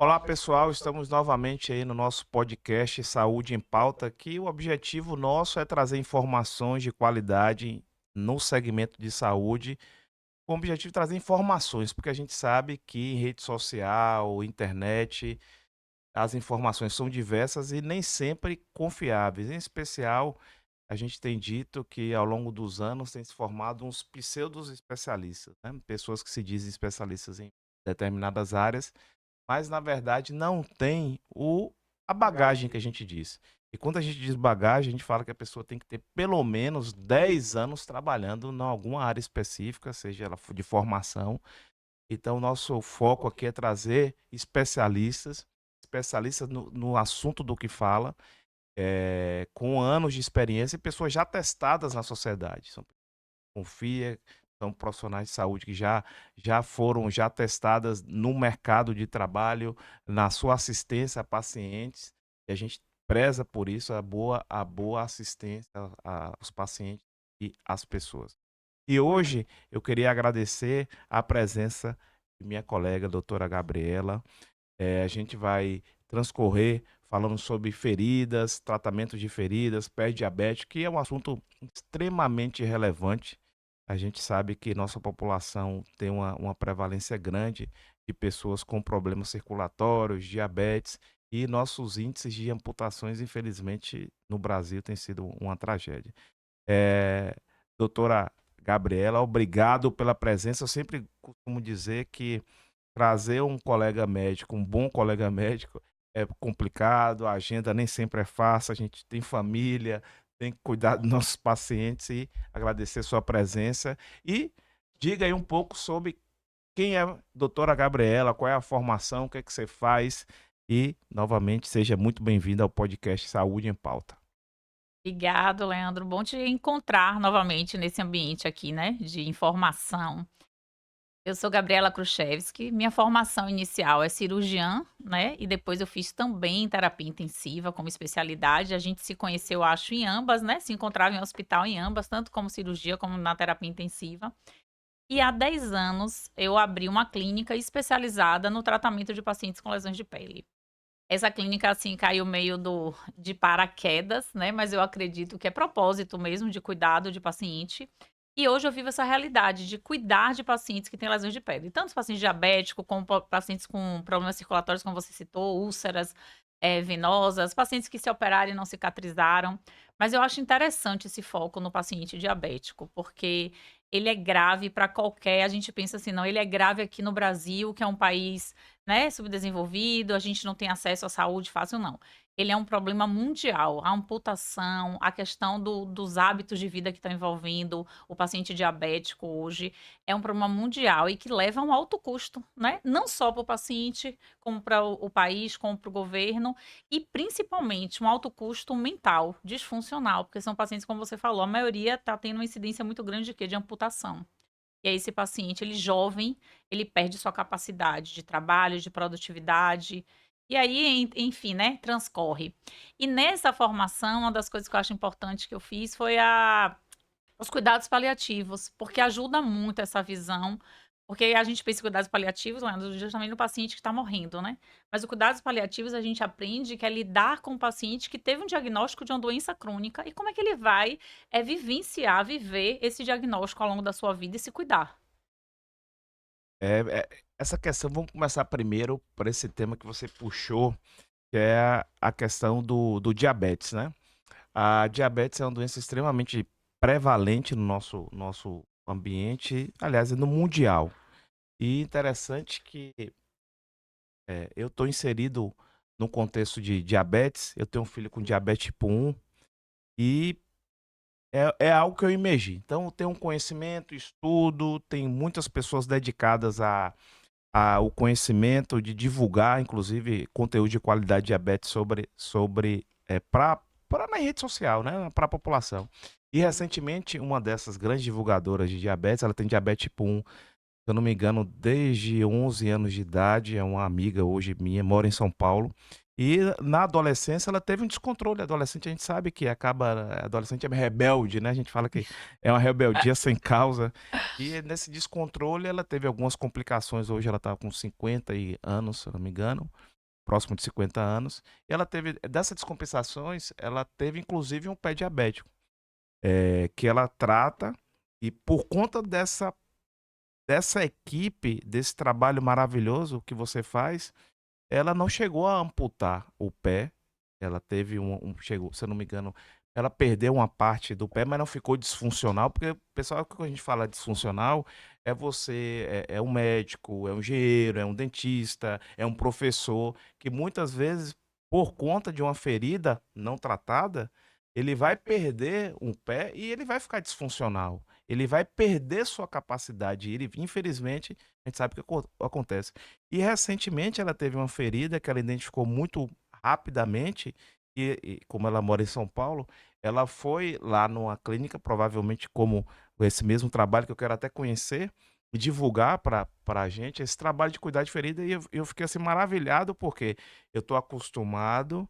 Olá, pessoal, estamos novamente aí no nosso podcast Saúde em Pauta, que o objetivo nosso é trazer informações de qualidade no segmento de saúde, com o objetivo de trazer informações, porque a gente sabe que em rede social, internet, as informações são diversas e nem sempre confiáveis. Em especial, a gente tem dito que ao longo dos anos tem se formado uns pseudos especialistas, né? Pessoas que se dizem especialistas em determinadas áreas, mas na verdade não tem a bagagem que a gente diz. E quando a gente diz bagagem, a gente fala que a pessoa tem que ter pelo menos 10 anos trabalhando em alguma área específica, seja ela de formação. Então, nosso foco aqui é trazer especialistas, especialistas no assunto do que fala, com anos de experiência e pessoas já testadas na sociedade. São confia, são profissionais de saúde que já foram já testadas no mercado de trabalho, na sua assistência a pacientes, e a gente preza por isso, a boa assistência aos pacientes e às pessoas. E hoje eu queria agradecer a presença de minha colega doutora Gabriela. A gente vai transcorrer falando sobre feridas, tratamento de feridas, pé diabético, que é um assunto extremamente relevante. A gente sabe que nossa população tem uma prevalência grande de pessoas com problemas circulatórios, diabetes, e nossos índices de amputações, infelizmente, no Brasil tem sido uma tragédia. Eh, Doutora Gabriela, obrigado pela presença. Eu sempre costumo dizer que trazer um colega médico, um bom colega médico, é complicado, a agenda nem sempre é fácil, a gente tem família, tem que cuidar dos nossos pacientes e agradecer sua presença. E diga aí um pouco sobre quem é a doutora Gabriela, qual é a formação, o que é que você faz e, novamente, seja muito bem-vinda ao podcast Saúde em Pauta. Obrigado, Leandro. Bom te encontrar novamente nesse ambiente aqui, né, de informação. Eu sou Gabriela Kruszewski, minha formação inicial é cirurgiã, né, e depois eu fiz também terapia intensiva como especialidade. A gente se conheceu, acho, em ambas, né, se encontrava em hospital em ambas, tanto como cirurgia como na terapia intensiva. E há 10 anos eu abri uma clínica especializada no tratamento de pacientes com lesões de pele. Essa clínica, assim, caiu meio de paraquedas, né, mas eu acredito que é propósito mesmo de cuidado de paciente. E hoje eu vivo essa realidade de cuidar de pacientes que têm lesões de pele, tanto pacientes diabéticos como pacientes com problemas circulatórios, como você citou, úlceras, venosas, pacientes que se operaram e não cicatrizaram. Mas eu acho interessante esse foco no paciente diabético, porque ele é grave para qualquer, a gente pensa assim: "Não, ele é grave aqui no Brasil, que é um país, né, subdesenvolvido, a gente não tem acesso à saúde fácil", não. Ele é um problema mundial. A amputação, a questão dos hábitos de vida que estão envolvendo o paciente diabético hoje, é um problema mundial e que leva a um alto custo, né, não só para o paciente, como para o país, como para o governo e principalmente um alto custo mental, disfuncional, porque são pacientes, como você falou, a maioria está tendo uma incidência muito grande de quê? De amputação. E aí esse paciente, ele jovem, ele perde sua capacidade de trabalho, de produtividade, e aí enfim, né, transcorre. E nessa formação, uma das coisas que eu acho importante que eu fiz foi a os cuidados paliativos, porque ajuda muito essa visão, porque a gente pensa em cuidados paliativos, Leandro, justamente no paciente que está morrendo, né. Mas o cuidados paliativos a gente aprende que é lidar com o paciente que teve um diagnóstico de uma doença crônica e como é que ele vai, vivenciar, viver esse diagnóstico ao longo da sua vida e se cuidar. Essa questão, vamos começar primeiro por esse tema que você puxou, que é a questão do diabetes, né? A diabetes é uma doença extremamente prevalente no nosso ambiente, aliás, é no mundial. E interessante que, eu estou inserido no contexto de diabetes, eu tenho um filho com diabetes tipo 1 e é algo que eu imergi. Então eu tenho um conhecimento, estudo, tem muitas pessoas dedicadas ao conhecimento de divulgar, inclusive, conteúdo de qualidade de diabetes sobre para na rede social, né, para a população. E recentemente, uma dessas grandes divulgadoras de diabetes, ela tem diabetes tipo 1, se eu não me engano, desde 11 anos de idade, é uma amiga hoje minha, mora em São Paulo, e na adolescência ela teve um descontrole. Adolescente, a gente sabe que adolescente é rebelde, né, a gente fala que é uma rebeldia sem causa, e nesse descontrole ela teve algumas complicações. Hoje ela está com 50 anos, se eu não me engano, próximo de 50 anos, e ela teve dessas descompensações, ela teve inclusive um pé diabético, que ela trata, e por conta dessa equipe, desse trabalho maravilhoso que você faz, ela não chegou a amputar o pé, ela teve chegou, se eu não me engano, ela perdeu uma parte do pé, mas não ficou disfuncional, porque o pessoal, quando a gente fala disfuncional, é um médico, é um engenheiro, é um dentista, é um professor, que muitas vezes, por conta de uma ferida não tratada, ele vai perder um pé e ele vai ficar disfuncional. Ele vai perder sua capacidade, ele infelizmente, a gente sabe que acontece. E recentemente ela teve uma ferida que ela identificou muito rapidamente, e como ela mora em São Paulo, ela foi lá numa clínica, provavelmente como esse mesmo trabalho que eu quero até conhecer e divulgar para a gente, esse trabalho de cuidar de ferida, e eu fiquei assim maravilhado, porque eu estou acostumado,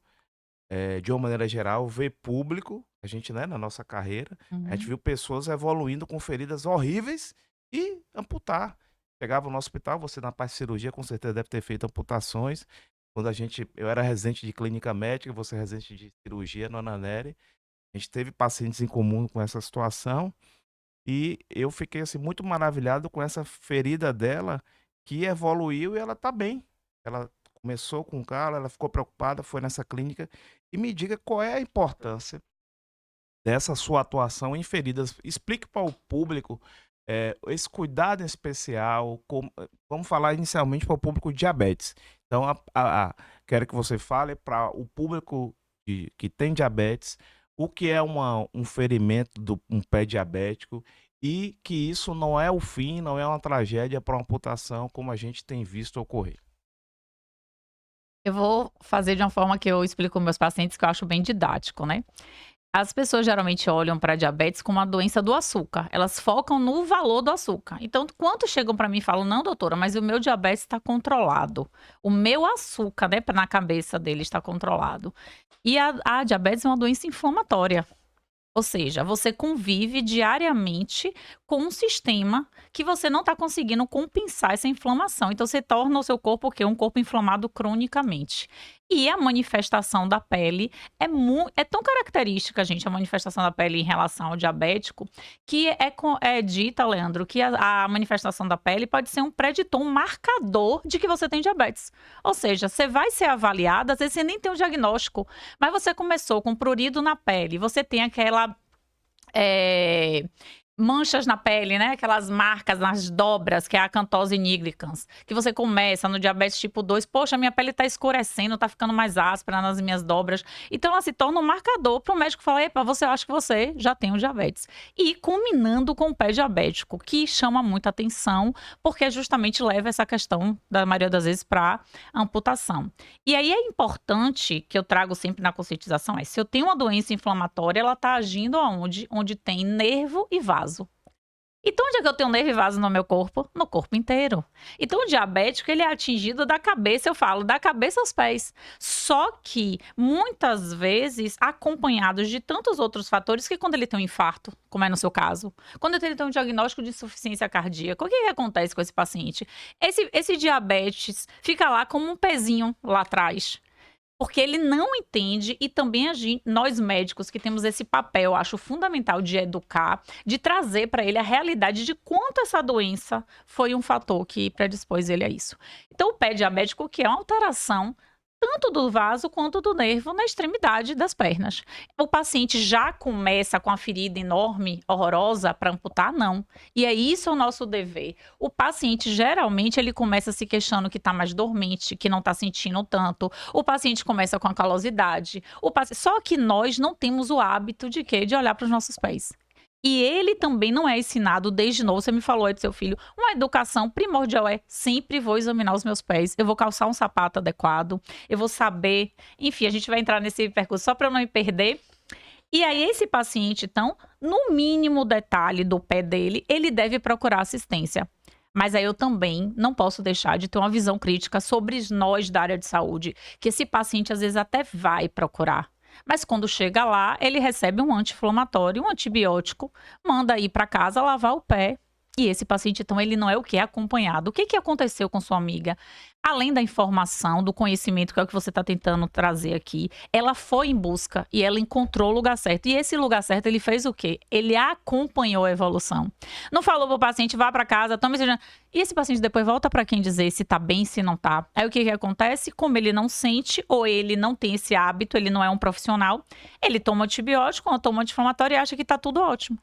de uma maneira geral, ver público, a gente, né, na nossa carreira, a gente Uhum. viu pessoas evoluindo com feridas horríveis e amputar. Chegava no hospital, você na parte de cirurgia com certeza deve ter feito amputações. Quando eu era residente de clínica médica, você é residente de cirurgia no Ananere, a gente teve pacientes em comum com essa situação, e eu fiquei, assim, muito maravilhado com essa ferida dela, que evoluiu e ela tá bem. Ela começou com calo, ela ficou preocupada, foi nessa clínica. E me diga qual é a importância dessa sua atuação em feridas. Explique para o público, esse cuidado em especial, vamos falar inicialmente para o público diabetes. Então quero que você fale para o público que tem diabetes, o que é um ferimento do um pé diabético, e que isso não é o fim, não é uma tragédia para uma amputação como a gente tem visto ocorrer. Eu vou fazer de uma forma que eu explico aos meus pacientes, que eu acho bem didático, né. As pessoas geralmente olham para diabetes como uma doença do açúcar, elas focam no valor do açúcar. Então, quantos chegam para mim e falam: "Não, doutora, mas o meu diabetes está controlado. O meu açúcar, né, na cabeça dele está controlado". E a diabetes é uma doença inflamatória. Ou seja, você convive diariamente com um sistema que você não está conseguindo compensar essa inflamação. Então, você torna o seu corpo o quê? Um corpo inflamado cronicamente. E a manifestação da pele é tão característica, gente, a manifestação da pele em relação ao diabético, que é dita, Leandro, que a manifestação da pele pode ser um preditor, um marcador de que você tem diabetes. Ou seja, você vai ser avaliada, às vezes você nem tem um diagnóstico, mas você começou com prurido na pele, você tem aquela eh, manchas na pele, né, aquelas marcas nas dobras, que é a acantose nigricans, que você começa no diabetes tipo 2, "Poxa, minha pele tá escurecendo, tá ficando mais áspera nas minhas dobras". Então ela se torna um marcador para o médico falar: "Epa, você acha que você já tem o diabetes". E culminando com o pé diabético, que chama muita atenção, porque justamente leva essa questão, da maioria das vezes, para amputação. E aí é importante, que eu trago sempre na conscientização, se eu tenho uma doença inflamatória, ela está agindo aonde? Onde tem nervo e vaso. Então onde é que eu tenho nervo e vaso no meu corpo? No corpo inteiro. Então o diabético, ele é atingido da cabeça, eu falo, da cabeça aos pés. Só que, muitas vezes, acompanhados de tantos outros fatores, que quando ele tem um infarto, como é no seu caso, quando ele tem um diagnóstico de insuficiência cardíaca, o que acontece com esse paciente? Esse diabetes fica lá como um pezinho lá atrás. Porque ele não entende, e também nós médicos que temos esse papel, acho fundamental, de educar, de trazer para ele a realidade de quanto essa doença foi um fator que predispôs ele a isso. Então o pé diabético, que é uma alteração tanto do vaso quanto do nervo na extremidade das pernas. O paciente já começa com a ferida enorme, horrorosa, para amputar? Não. E é isso o nosso dever. O paciente, geralmente, ele começa se queixando que está mais dormente, que não está sentindo tanto. O paciente começa com a calosidade. Só que nós não temos o hábito de quê? De olhar para os nossos pés. E ele também não é ensinado desde novo. Você me falou aí do seu filho. Uma educação primordial é: sempre vou examinar os meus pés, eu vou calçar um sapato adequado, eu vou saber. Enfim, a gente vai entrar nesse percurso só para eu não me perder. E aí, esse paciente, então, no mínimo detalhe do pé dele, ele deve procurar assistência. Mas aí eu também não posso deixar de ter uma visão crítica sobre nós da área de saúde, que esse paciente às vezes até vai procurar. Mas quando chega lá, ele recebe um anti-inflamatório, um antibiótico, manda ir para casa lavar o pé. E esse paciente, então, ele não é o que? É acompanhado. O que aconteceu com sua amiga? Além da informação, do conhecimento, que é o que você está tentando trazer aqui, ela foi em busca e ela encontrou o lugar certo. E esse lugar certo, ele fez o quê? Ele acompanhou a evolução. Não falou para o paciente, vá para casa, tome esse... E esse paciente depois volta para quem dizer se está bem, se não está. Aí o que acontece? Como ele não sente ou ele não tem esse hábito, ele não é um profissional, ele toma antibiótico, ou toma anti-inflamatório e acha que está tudo ótimo.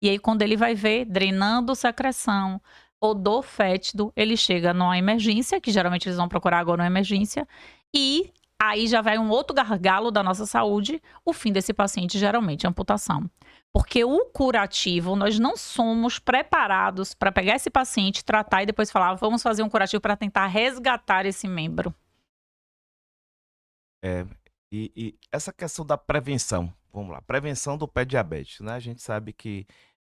E aí, quando ele vai ver, drenando secreção, odor fétido, ele chega numa emergência, que geralmente eles vão procurar agora uma emergência, e aí já vai um outro gargalo da nossa saúde, o fim desse paciente geralmente é amputação. Porque o curativo, nós não somos preparados para pegar esse paciente, tratar e depois falar, vamos fazer um curativo para tentar resgatar esse membro. É, e essa questão da prevenção, vamos lá, prevenção do pé diabetes, né? A gente sabe que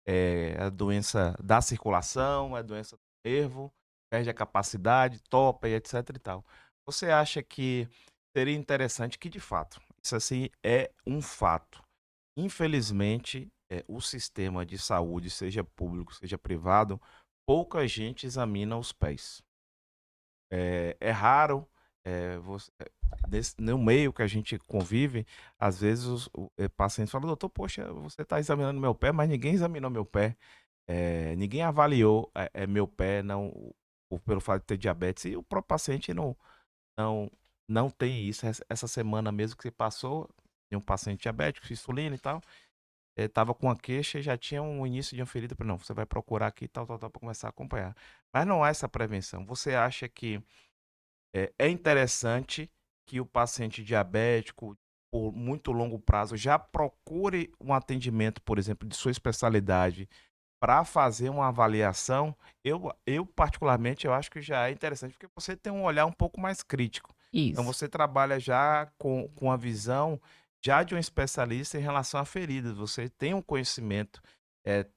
é a doença da circulação, é a doença do nervo, perde a capacidade, topa e etc e tal. Você acha que seria interessante que, de fato, isso assim é um fato. Infelizmente, o sistema de saúde, seja público, seja privado, pouca gente examina os pés. É raro, você no meio que a gente convive, às vezes os pacientes falam: "Doutor, poxa, você está examinando meu pé, mas ninguém examinou meu pé, ninguém avaliou, meu pé, não pelo fato de ter diabetes", e o próprio paciente não não tem isso. Essa semana mesmo que se passou, tem um paciente diabético, insulina e tal, estava com uma queixa e já tinha um início de uma ferida, falei: "Não, você vai procurar aqui tal, tal, tal, para começar a acompanhar". Mas não há essa prevenção. Você acha que é interessante que o paciente diabético, por muito longo prazo, já procure um atendimento, por exemplo, de sua especialidade, para fazer uma avaliação? Eu particularmente, eu acho que já é interessante, porque você tem um olhar um pouco mais crítico. Então Isso. você trabalha já com a visão já de um especialista em relação a feridas, você tem um conhecimento,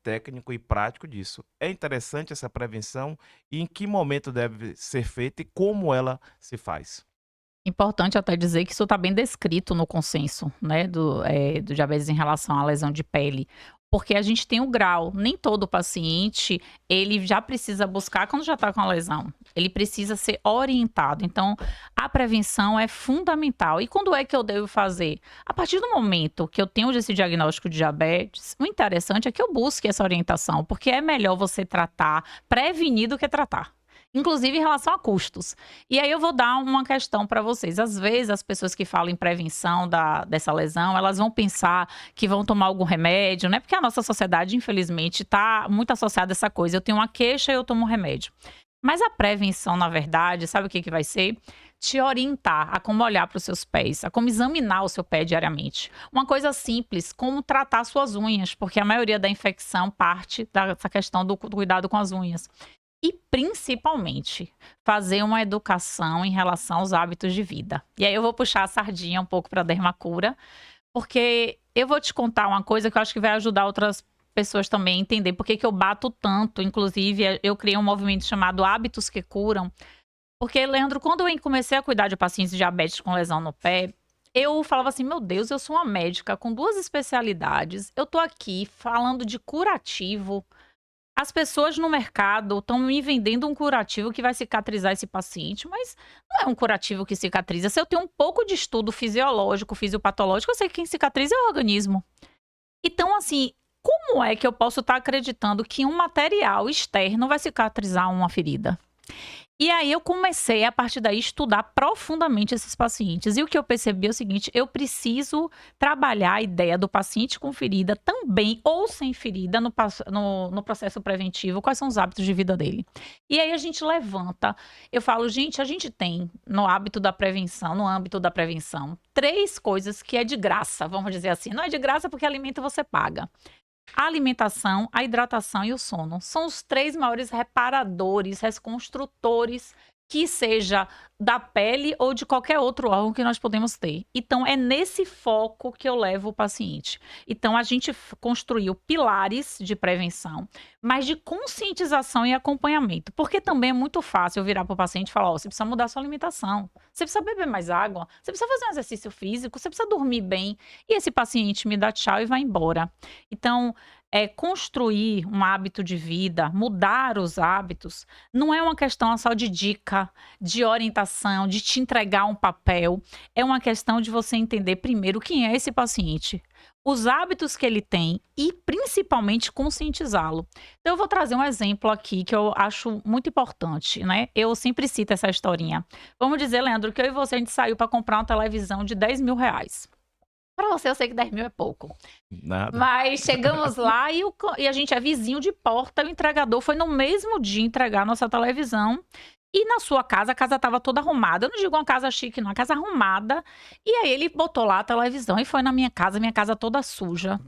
técnico e prático disso. É interessante essa prevenção e em que momento deve ser feita e como ela se faz? Importante até dizer que isso está bem descrito no consenso, né, do diabetes em relação à lesão de pele, porque a gente tem o grau, nem todo paciente, ele já precisa buscar quando já está com a lesão, ele precisa ser orientado, então a prevenção é fundamental. E quando é que eu devo fazer? A partir do momento que eu tenho esse diagnóstico de diabetes, o interessante é que eu busque essa orientação, porque é melhor você tratar, prevenir do que tratar. Inclusive em relação a custos. E aí eu vou dar uma questão para vocês. Às vezes, as pessoas que falam em prevenção dessa lesão, elas vão pensar que vão tomar algum remédio, né? Porque a nossa sociedade, infelizmente, está muito associada a essa coisa. Eu tenho uma queixa e eu tomo um remédio. Mas a prevenção, na verdade, sabe o que vai ser? Te orientar a como olhar para os seus pés, a como examinar o seu pé diariamente. Uma coisa simples, como tratar suas unhas, porque a maioria da infecção parte dessa questão do cuidado com as unhas. E principalmente, fazer uma educação em relação aos hábitos de vida. E aí eu vou puxar a sardinha um pouco para a dermacura, porque eu vou te contar uma coisa que eu acho que vai ajudar outras pessoas também a entender por que que eu bato tanto. Inclusive, eu criei um movimento chamado Hábitos que Curam, porque, Leandro, quando eu comecei a cuidar de pacientes diabéticos com lesão no pé, eu falava assim: meu Deus, eu sou uma médica com 2 especialidades, eu tô aqui falando de curativo. As pessoas no mercado estão me vendendo um curativo que vai cicatrizar esse paciente, mas não é um curativo que cicatriza. Se eu tenho um pouco de estudo fisiológico, fisiopatológico, eu sei que quem cicatriza é o organismo. Então, assim, como é que eu posso estar acreditando que um material externo vai cicatrizar uma ferida? E aí eu comecei, a partir daí, estudar profundamente esses pacientes. E o que eu percebi é o seguinte: eu preciso trabalhar a ideia do paciente com ferida também, ou sem ferida, no processo preventivo, quais são os hábitos de vida dele. E aí a gente levanta, eu falo, gente, a gente tem no hábito da prevenção, no âmbito da prevenção, 3 coisas que é de graça, vamos dizer assim. Não é de graça porque alimento você paga. A alimentação, a hidratação e o sono são os 3 maiores reparadores, reconstrutores, que seja da pele ou de qualquer outro órgão que nós podemos ter. Então é nesse foco que eu levo o paciente. Então a gente construiu pilares de prevenção, mas de conscientização e acompanhamento, porque também é muito fácil eu virar para o paciente e falar: ó, você precisa mudar sua alimentação, você precisa beber mais água, você precisa fazer um exercício físico, você precisa dormir bem, e esse paciente me dá tchau e vai embora. Então, construir um hábito de vida, mudar os hábitos, não é uma questão só de dica, de orientação, de te entregar um papel. É uma questão de você entender primeiro quem é esse paciente, os hábitos que ele tem e principalmente conscientizá-lo. Então eu vou trazer um exemplo aqui que eu acho muito importante, né? Eu sempre cito essa historinha. Vamos dizer, Leandro, que eu e você a gente saiu para comprar uma televisão de R$ 10.000. Para você, eu sei que 10 mil é pouco. Nada. Mas chegamos lá e a gente é vizinho de porta. O entregador foi no mesmo dia entregar a nossa televisão. E na sua casa, a casa estava toda arrumada. Eu não digo uma casa chique, não, uma casa arrumada. E aí ele botou lá a televisão e foi na minha casa toda suja,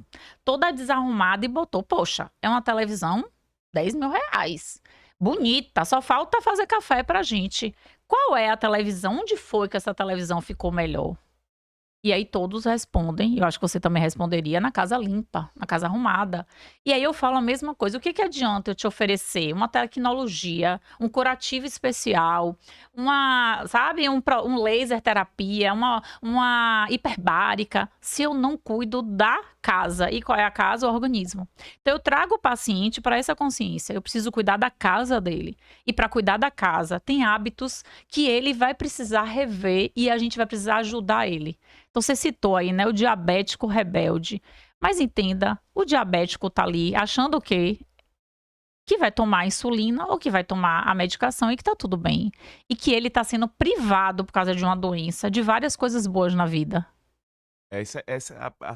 toda desarrumada e botou. Poxa, é uma televisão, R$ 10.000. Bonita, só falta fazer café pra gente. Qual é a televisão? Onde foi que essa televisão ficou melhor? E aí todos respondem, eu acho que você também responderia, na casa limpa, na casa arrumada. E aí eu falo a mesma coisa, o que adianta eu te oferecer uma tecnologia, um curativo especial, sabe, um laser terapia, uma hiperbárica, se eu não cuido da casa? E qual é a casa? O organismo. Então eu trago o paciente para essa consciência, eu preciso cuidar da casa dele. E para cuidar da casa, tem hábitos que ele vai precisar rever e a gente vai precisar ajudar ele. Então, você citou aí, né, o diabético rebelde. Mas entenda, o diabético tá ali achando o quê? Que vai tomar insulina ou que vai tomar a medicação e que tá tudo bem. E que ele tá sendo privado por causa de uma doença, de várias coisas boas na vida.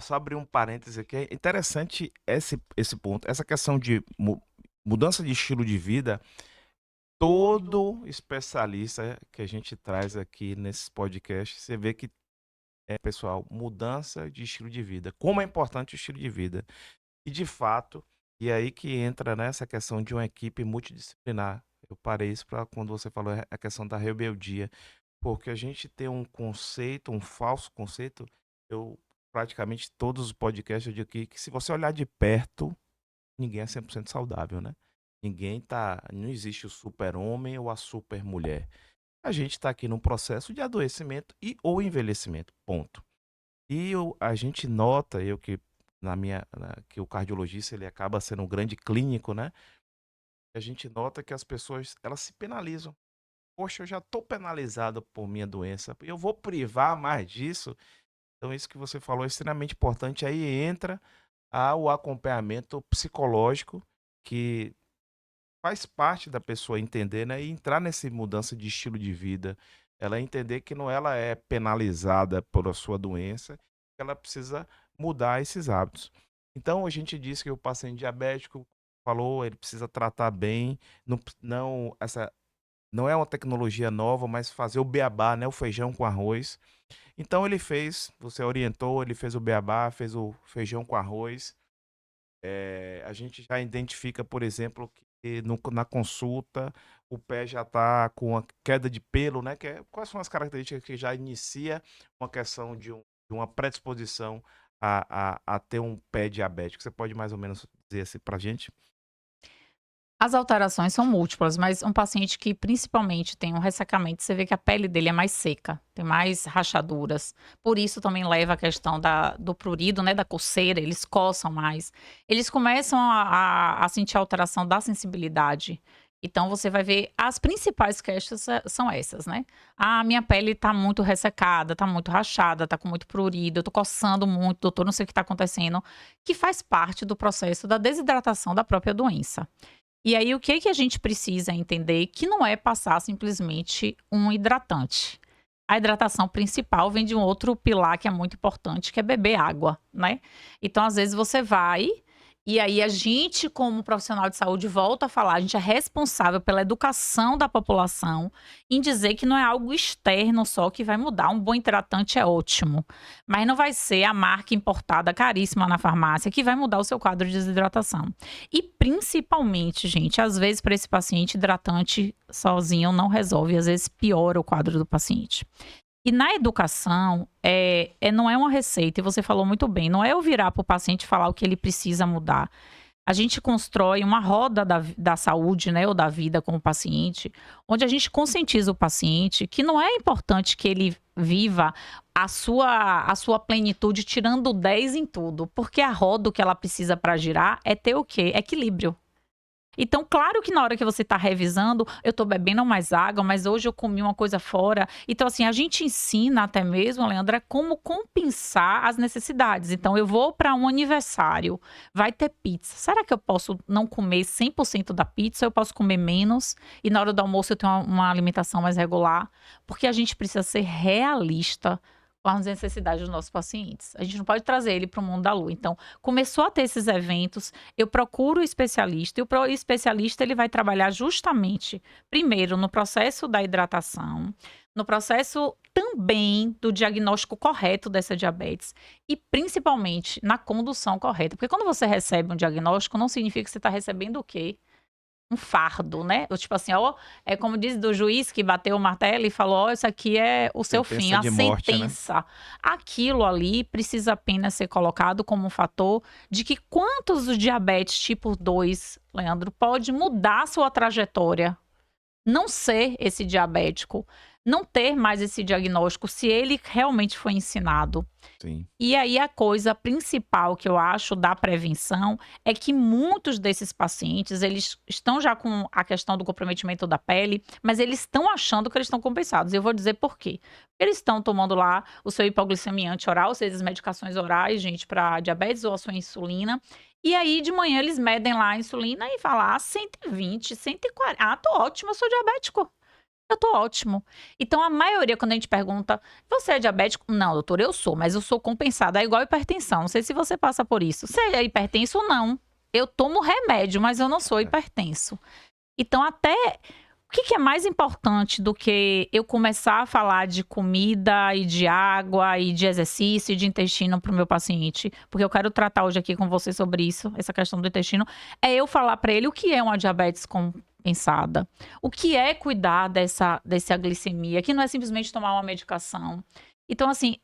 Só abrir um parêntese aqui, é interessante esse ponto. Essa questão de mudança de estilo de vida, todo especialista que a gente traz aqui nesses podcasts, você vê que pessoal, mudança de estilo de vida. Como é importante o estilo de vida. E de fato, e aí que entra nessa questão de uma equipe multidisciplinar. Eu parei isso para quando você falou a questão da rebeldia. Porque a gente tem um conceito, um falso conceito. Eu praticamente todos os podcasts eu digo que se você olhar de perto, ninguém é 100% saudável, né? Não existe o super-homem ou a super-mulher. A gente está aqui num processo de adoecimento e ou envelhecimento, ponto. E a gente nota, que o cardiologista ele acaba sendo um grande clínico, né? A gente nota que as pessoas elas se penalizam. Poxa, eu já estou penalizado por minha doença, eu vou privar mais disso. Então isso que você falou é extremamente importante. Aí entra o acompanhamento psicológico que faz parte da pessoa entender, né, e entrar nessa mudança de estilo de vida, ela entender que não ela é penalizada por sua doença, ela precisa mudar esses hábitos. Então a gente disse que o paciente diabético falou, ele precisa tratar bem, não é uma tecnologia nova, mas fazer o beabá, né, o feijão com arroz. Então ele fez, você orientou, ele fez o beabá, fez o feijão com arroz. A gente já identifica, por exemplo, que na consulta o pé já está com a queda de pelo, né? Quais são as características que já inicia uma questão de uma predisposição a ter um pé diabético? Você pode mais ou menos dizer assim para a gente? As alterações são múltiplas, mas um paciente que principalmente tem um ressecamento, você vê que a pele dele é mais seca, tem mais rachaduras. Por isso também leva a questão do prurido, né, da coceira, eles coçam mais. Eles começam a sentir alteração da sensibilidade. Então você vai ver, as principais queixas são essas, né? Ah, minha pele tá muito ressecada, tá muito rachada, tá com muito prurido, eu tô coçando muito, doutor, não sei o que tá acontecendo, que faz parte do processo da desidratação da própria doença. E aí, o que a gente precisa entender que não é passar simplesmente um hidratante. A hidratação principal vem de um outro pilar que é muito importante, que é beber água, né? Então, às vezes, você vai e aí a gente, como profissional de saúde, volta a falar, a gente é responsável pela educação da população em dizer que não é algo externo só que vai mudar. Um bom hidratante é ótimo, mas não vai ser a marca importada caríssima na farmácia que vai mudar o seu quadro de desidratação. E principalmente, gente, às vezes para esse paciente, hidratante sozinho não resolve, às vezes piora o quadro do paciente. E na educação, não é uma receita, e você falou muito bem, não é eu virar para o paciente e falar o que ele precisa mudar. A gente constrói uma roda da saúde, né, ou da vida com o paciente, onde a gente conscientiza o paciente que não é importante que ele viva a sua plenitude tirando 10 em tudo, porque a roda o que ela precisa para girar é ter o quê? Equilíbrio. Então, claro que na hora que você está revisando, eu estou bebendo mais água, mas hoje eu comi uma coisa fora. Então, assim, a gente ensina até mesmo, Leandra, como compensar as necessidades. Então, eu vou para um aniversário, vai ter pizza. Será que eu posso não comer 100% da pizza? Eu posso comer menos? E na hora do almoço eu tenho uma alimentação mais regular? Porque a gente precisa ser realista com as necessidades dos nossos pacientes. A gente não pode trazer ele para o mundo da lua. Então, começou a ter esses eventos, eu procuro o especialista, e o especialista ele vai trabalhar justamente, primeiro, no processo da hidratação, no processo também do diagnóstico correto dessa diabetes e principalmente na condução correta. Porque quando você recebe um diagnóstico, não significa que você está recebendo o quê? Um fardo, né? Tipo assim, ó, é como diz do juiz que bateu o martelo e falou: ó, isso aqui é o seu fim, Sentença a de morte, né? sentença. Aquilo ali precisa apenas ser colocado como um fator de que quantos o diabetes tipo 2, Leandro, pode mudar a sua trajetória. Não ser esse diabético, não ter mais esse diagnóstico, se ele realmente foi ensinado. Sim. E aí a coisa principal que eu acho da prevenção é que muitos desses pacientes, eles estão já com a questão do comprometimento da pele, mas eles estão achando que eles estão compensados. E eu vou dizer por quê. Eles estão tomando lá o seu hipoglicemia anti-oral, ou seja, as medicações orais, gente, para diabetes ou a sua insulina. E aí de manhã eles medem lá a insulina e falam, 120, 140. Ah, tô ótimo, eu sou diabético. Eu tô ótimo. Então, a maioria, quando a gente pergunta, você é diabético? Não, doutor, eu sou, mas eu sou compensada. É igual hipertensão. Não sei se você passa por isso. Você é hipertenso ou não? Eu tomo remédio, mas eu não sou hipertenso. Então, até o que é mais importante do que eu começar a falar de comida e de água e de exercício e de intestino para o meu paciente? Porque eu quero tratar hoje aqui com você sobre isso, essa questão do intestino. É eu falar para ele o que é uma diabetes compensada. O que é cuidar dessa glicemia, que não é simplesmente tomar uma medicação. Então, assim,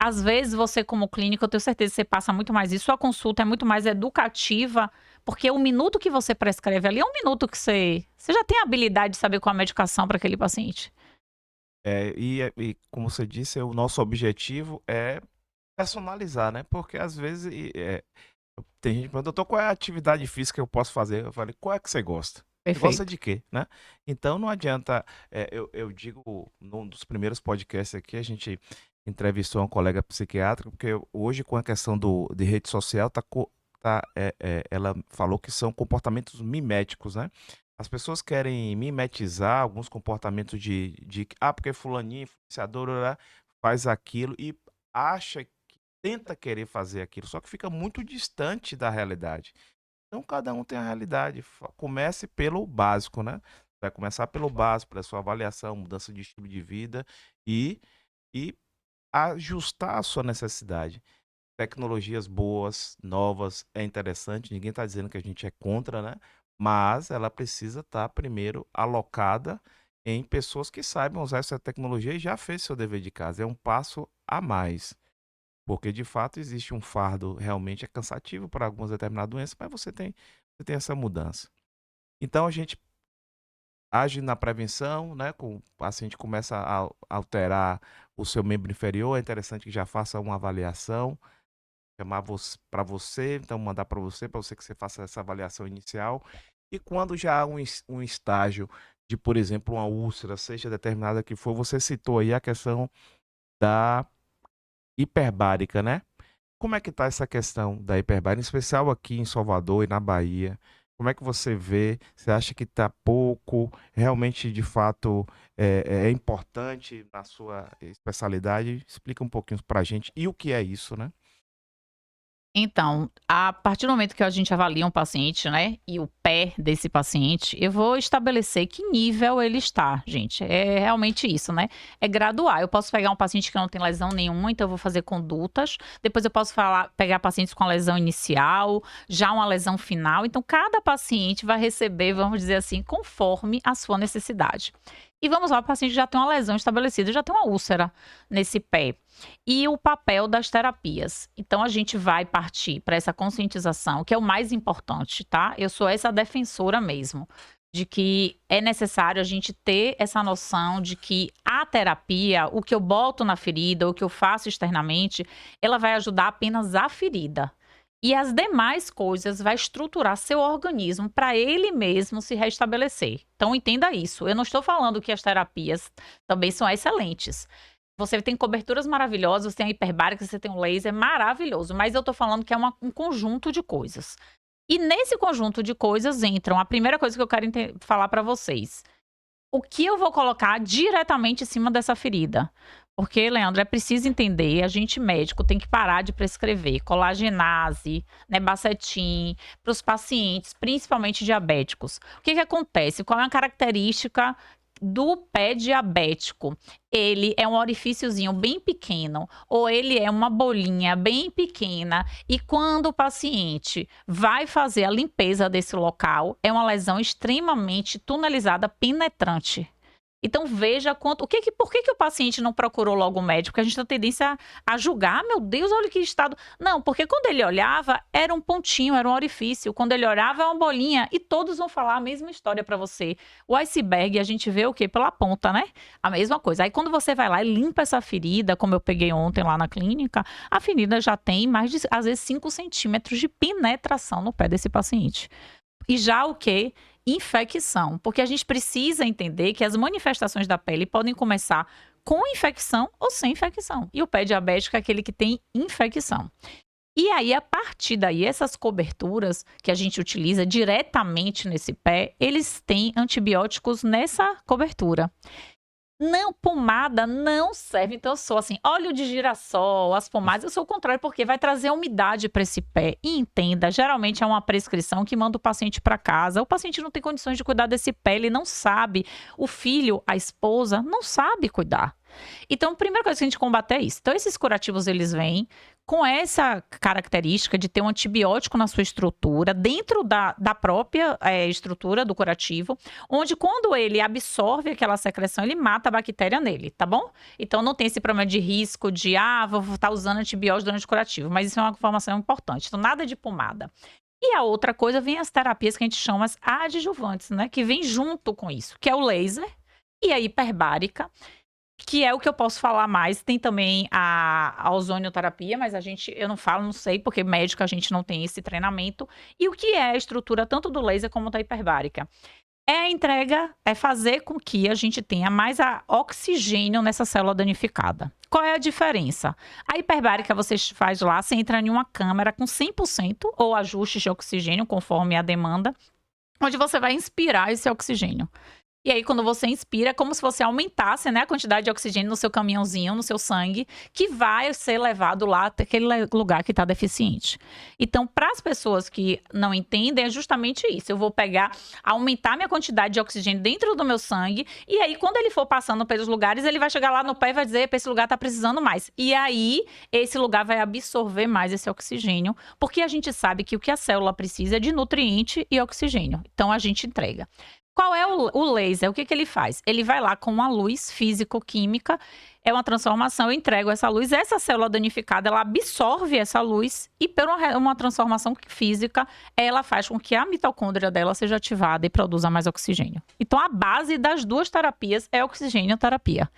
às vezes você como clínico, eu tenho certeza que você passa muito mais isso, sua consulta é muito mais educativa, porque o minuto que você prescreve ali é um minuto que você já tem a habilidade de saber qual a medicação para aquele paciente. E como você disse, o nosso objetivo é personalizar, né? Porque às vezes tem gente que pergunta, doutor, qual é a atividade física que eu posso fazer? Eu falei, qual é que você gosta? Você gosta Perfeito. de quê, né? Então não adianta, eu digo, num dos primeiros podcasts aqui, a gente entrevistou uma colega psiquiátrica, porque hoje com a questão de rede social, ela falou que são comportamentos miméticos, né? As pessoas querem mimetizar alguns comportamentos porque fulaninho, influenciador, faz aquilo e acha tenta querer fazer aquilo, só que fica muito distante da realidade. Então cada um tem a realidade. Comece pelo básico, né? Vai começar pelo básico, pela sua avaliação, mudança de estilo de vida e, e ajustar a sua necessidade. Tecnologias boas, novas, é interessante. Ninguém está dizendo que a gente é contra, né? Mas ela precisa estar primeiro alocada em pessoas que saibam usar essa tecnologia e já fez seu dever de casa. É um passo a mais. Porque de fato existe um fardo, realmente é cansativo para algumas determinadas doenças, mas você tem essa mudança. Então a gente age na prevenção, né? O paciente começa a alterar o seu membro inferior, é interessante que já faça uma avaliação, chamar para você, então mandar para você que você faça essa avaliação inicial. E quando já há um estágio de, por exemplo, uma úlcera, seja determinada que for, você citou aí a questão da hiperbárica, né? Como é que tá essa questão da hiperbárica, em especial aqui em Salvador e na Bahia? Como é que você vê? Você acha que está pouco? Realmente, de fato, é importante na sua especialidade? Explica um pouquinho para a gente. E o que é isso, né? Então, a partir do momento que a gente avalia um paciente, né, e o pé desse paciente, eu vou estabelecer que nível ele está, gente. É realmente isso, né? É graduar. Eu posso pegar um paciente que não tem lesão nenhuma, então eu vou fazer condutas. Depois eu posso pegar pacientes com a lesão inicial, já uma lesão final. Então, cada paciente vai receber, vamos dizer assim, conforme a sua necessidade. E vamos lá, o paciente já tem uma lesão estabelecida, já tem uma úlcera nesse pé. E o papel das terapias. Então, a gente vai partir para essa conscientização, que é o mais importante, tá? Eu sou essa defensora mesmo, de que é necessário a gente ter essa noção de que a terapia, o que eu boto na ferida, o que eu faço externamente, ela vai ajudar apenas a ferida. E as demais coisas vai estruturar seu organismo para ele mesmo se restabelecer. Então, entenda isso. Eu não estou falando que as terapias também são excelentes. Você tem coberturas maravilhosas, você tem a hiperbárica, você tem um laser maravilhoso, mas eu estou falando que é um conjunto de coisas. E nesse conjunto de coisas entram a primeira coisa que eu quero falar para vocês. O que eu vou colocar diretamente em cima dessa ferida? Porque, Leandro, é preciso entender, a gente médico tem que parar de prescrever colagenase, nebacetim para os pacientes, principalmente diabéticos. O que acontece? Qual é a característica do pé diabético? Ele é um orifíciozinho bem pequeno, ou ele é uma bolinha bem pequena, e quando o paciente vai fazer a limpeza desse local, é uma lesão extremamente tunelizada, penetrante. Então veja por que o paciente não procurou logo o médico? Porque a gente tem tendência a julgar, meu Deus, olha que estado. Não, porque quando ele olhava, era um pontinho, era um orifício. Quando ele olhava, é uma bolinha. E todos vão falar a mesma história para você. O iceberg, a gente vê o quê? Pela ponta, né? A mesma coisa. Aí quando você vai lá e limpa essa ferida, como eu peguei ontem lá na clínica, a ferida já tem mais de, às vezes, 5 centímetros de penetração no pé desse paciente. E já o quê? Infecção, porque a gente precisa entender que as manifestações da pele podem começar com infecção ou sem infecção. E o pé diabético é aquele que tem infecção. E aí, a partir daí, essas coberturas que a gente utiliza diretamente nesse pé, eles têm antibióticos nessa cobertura. Não, pomada não serve. Então, eu sou assim, óleo de girassol, as pomadas, eu sou o contrário, porque vai trazer umidade para esse pé. E entenda, geralmente é uma prescrição que manda o paciente para casa. O paciente não tem condições de cuidar desse pé, ele não sabe. O filho, a esposa, não sabe cuidar. Então, a primeira coisa que a gente combate é isso. Então, esses curativos, eles vêm com essa característica de ter um antibiótico na sua estrutura, dentro da própria estrutura do curativo, onde quando ele absorve aquela secreção, ele mata a bactéria nele, tá bom? Então, não tem esse problema de risco de, vou estar usando antibiótico durante o curativo, mas isso é uma informação importante. Então, nada de pomada. E a outra coisa, vem as terapias que a gente chama as adjuvantes, né? Que vem junto com isso, que é o laser e a hiperbárica, que é o que eu posso falar mais. Tem também a ozonioterapia, mas eu não falo, não sei, porque médico a gente não tem esse treinamento. E o que é a estrutura tanto do laser como da hiperbárica? É a entrega, é fazer com que a gente tenha mais oxigênio nessa célula danificada. Qual é a diferença? A hiperbárica você faz lá, você entra em uma câmara com 100% ou ajustes de oxigênio, conforme a demanda, onde você vai inspirar esse oxigênio. E aí, quando você inspira, é como se você aumentasse, né, a quantidade de oxigênio no seu caminhãozinho, no seu sangue, que vai ser levado lá até aquele lugar que está deficiente. Então, para as pessoas que não entendem, é justamente isso. Eu vou aumentar minha quantidade de oxigênio dentro do meu sangue, e aí, quando ele for passando pelos lugares, ele vai chegar lá no pé e vai dizer, esse lugar está precisando mais. E aí, esse lugar vai absorver mais esse oxigênio, porque a gente sabe que o que a célula precisa é de nutriente e oxigênio. Então, a gente entrega. Qual é o laser? O que ele faz? Ele vai lá com uma luz físico-química, é uma transformação, eu entrego essa luz, essa célula danificada, ela absorve essa luz e por uma transformação física, ela faz com que a mitocôndria dela seja ativada e produza mais oxigênio. Então, a base das duas terapias é a oxigênio-terapia.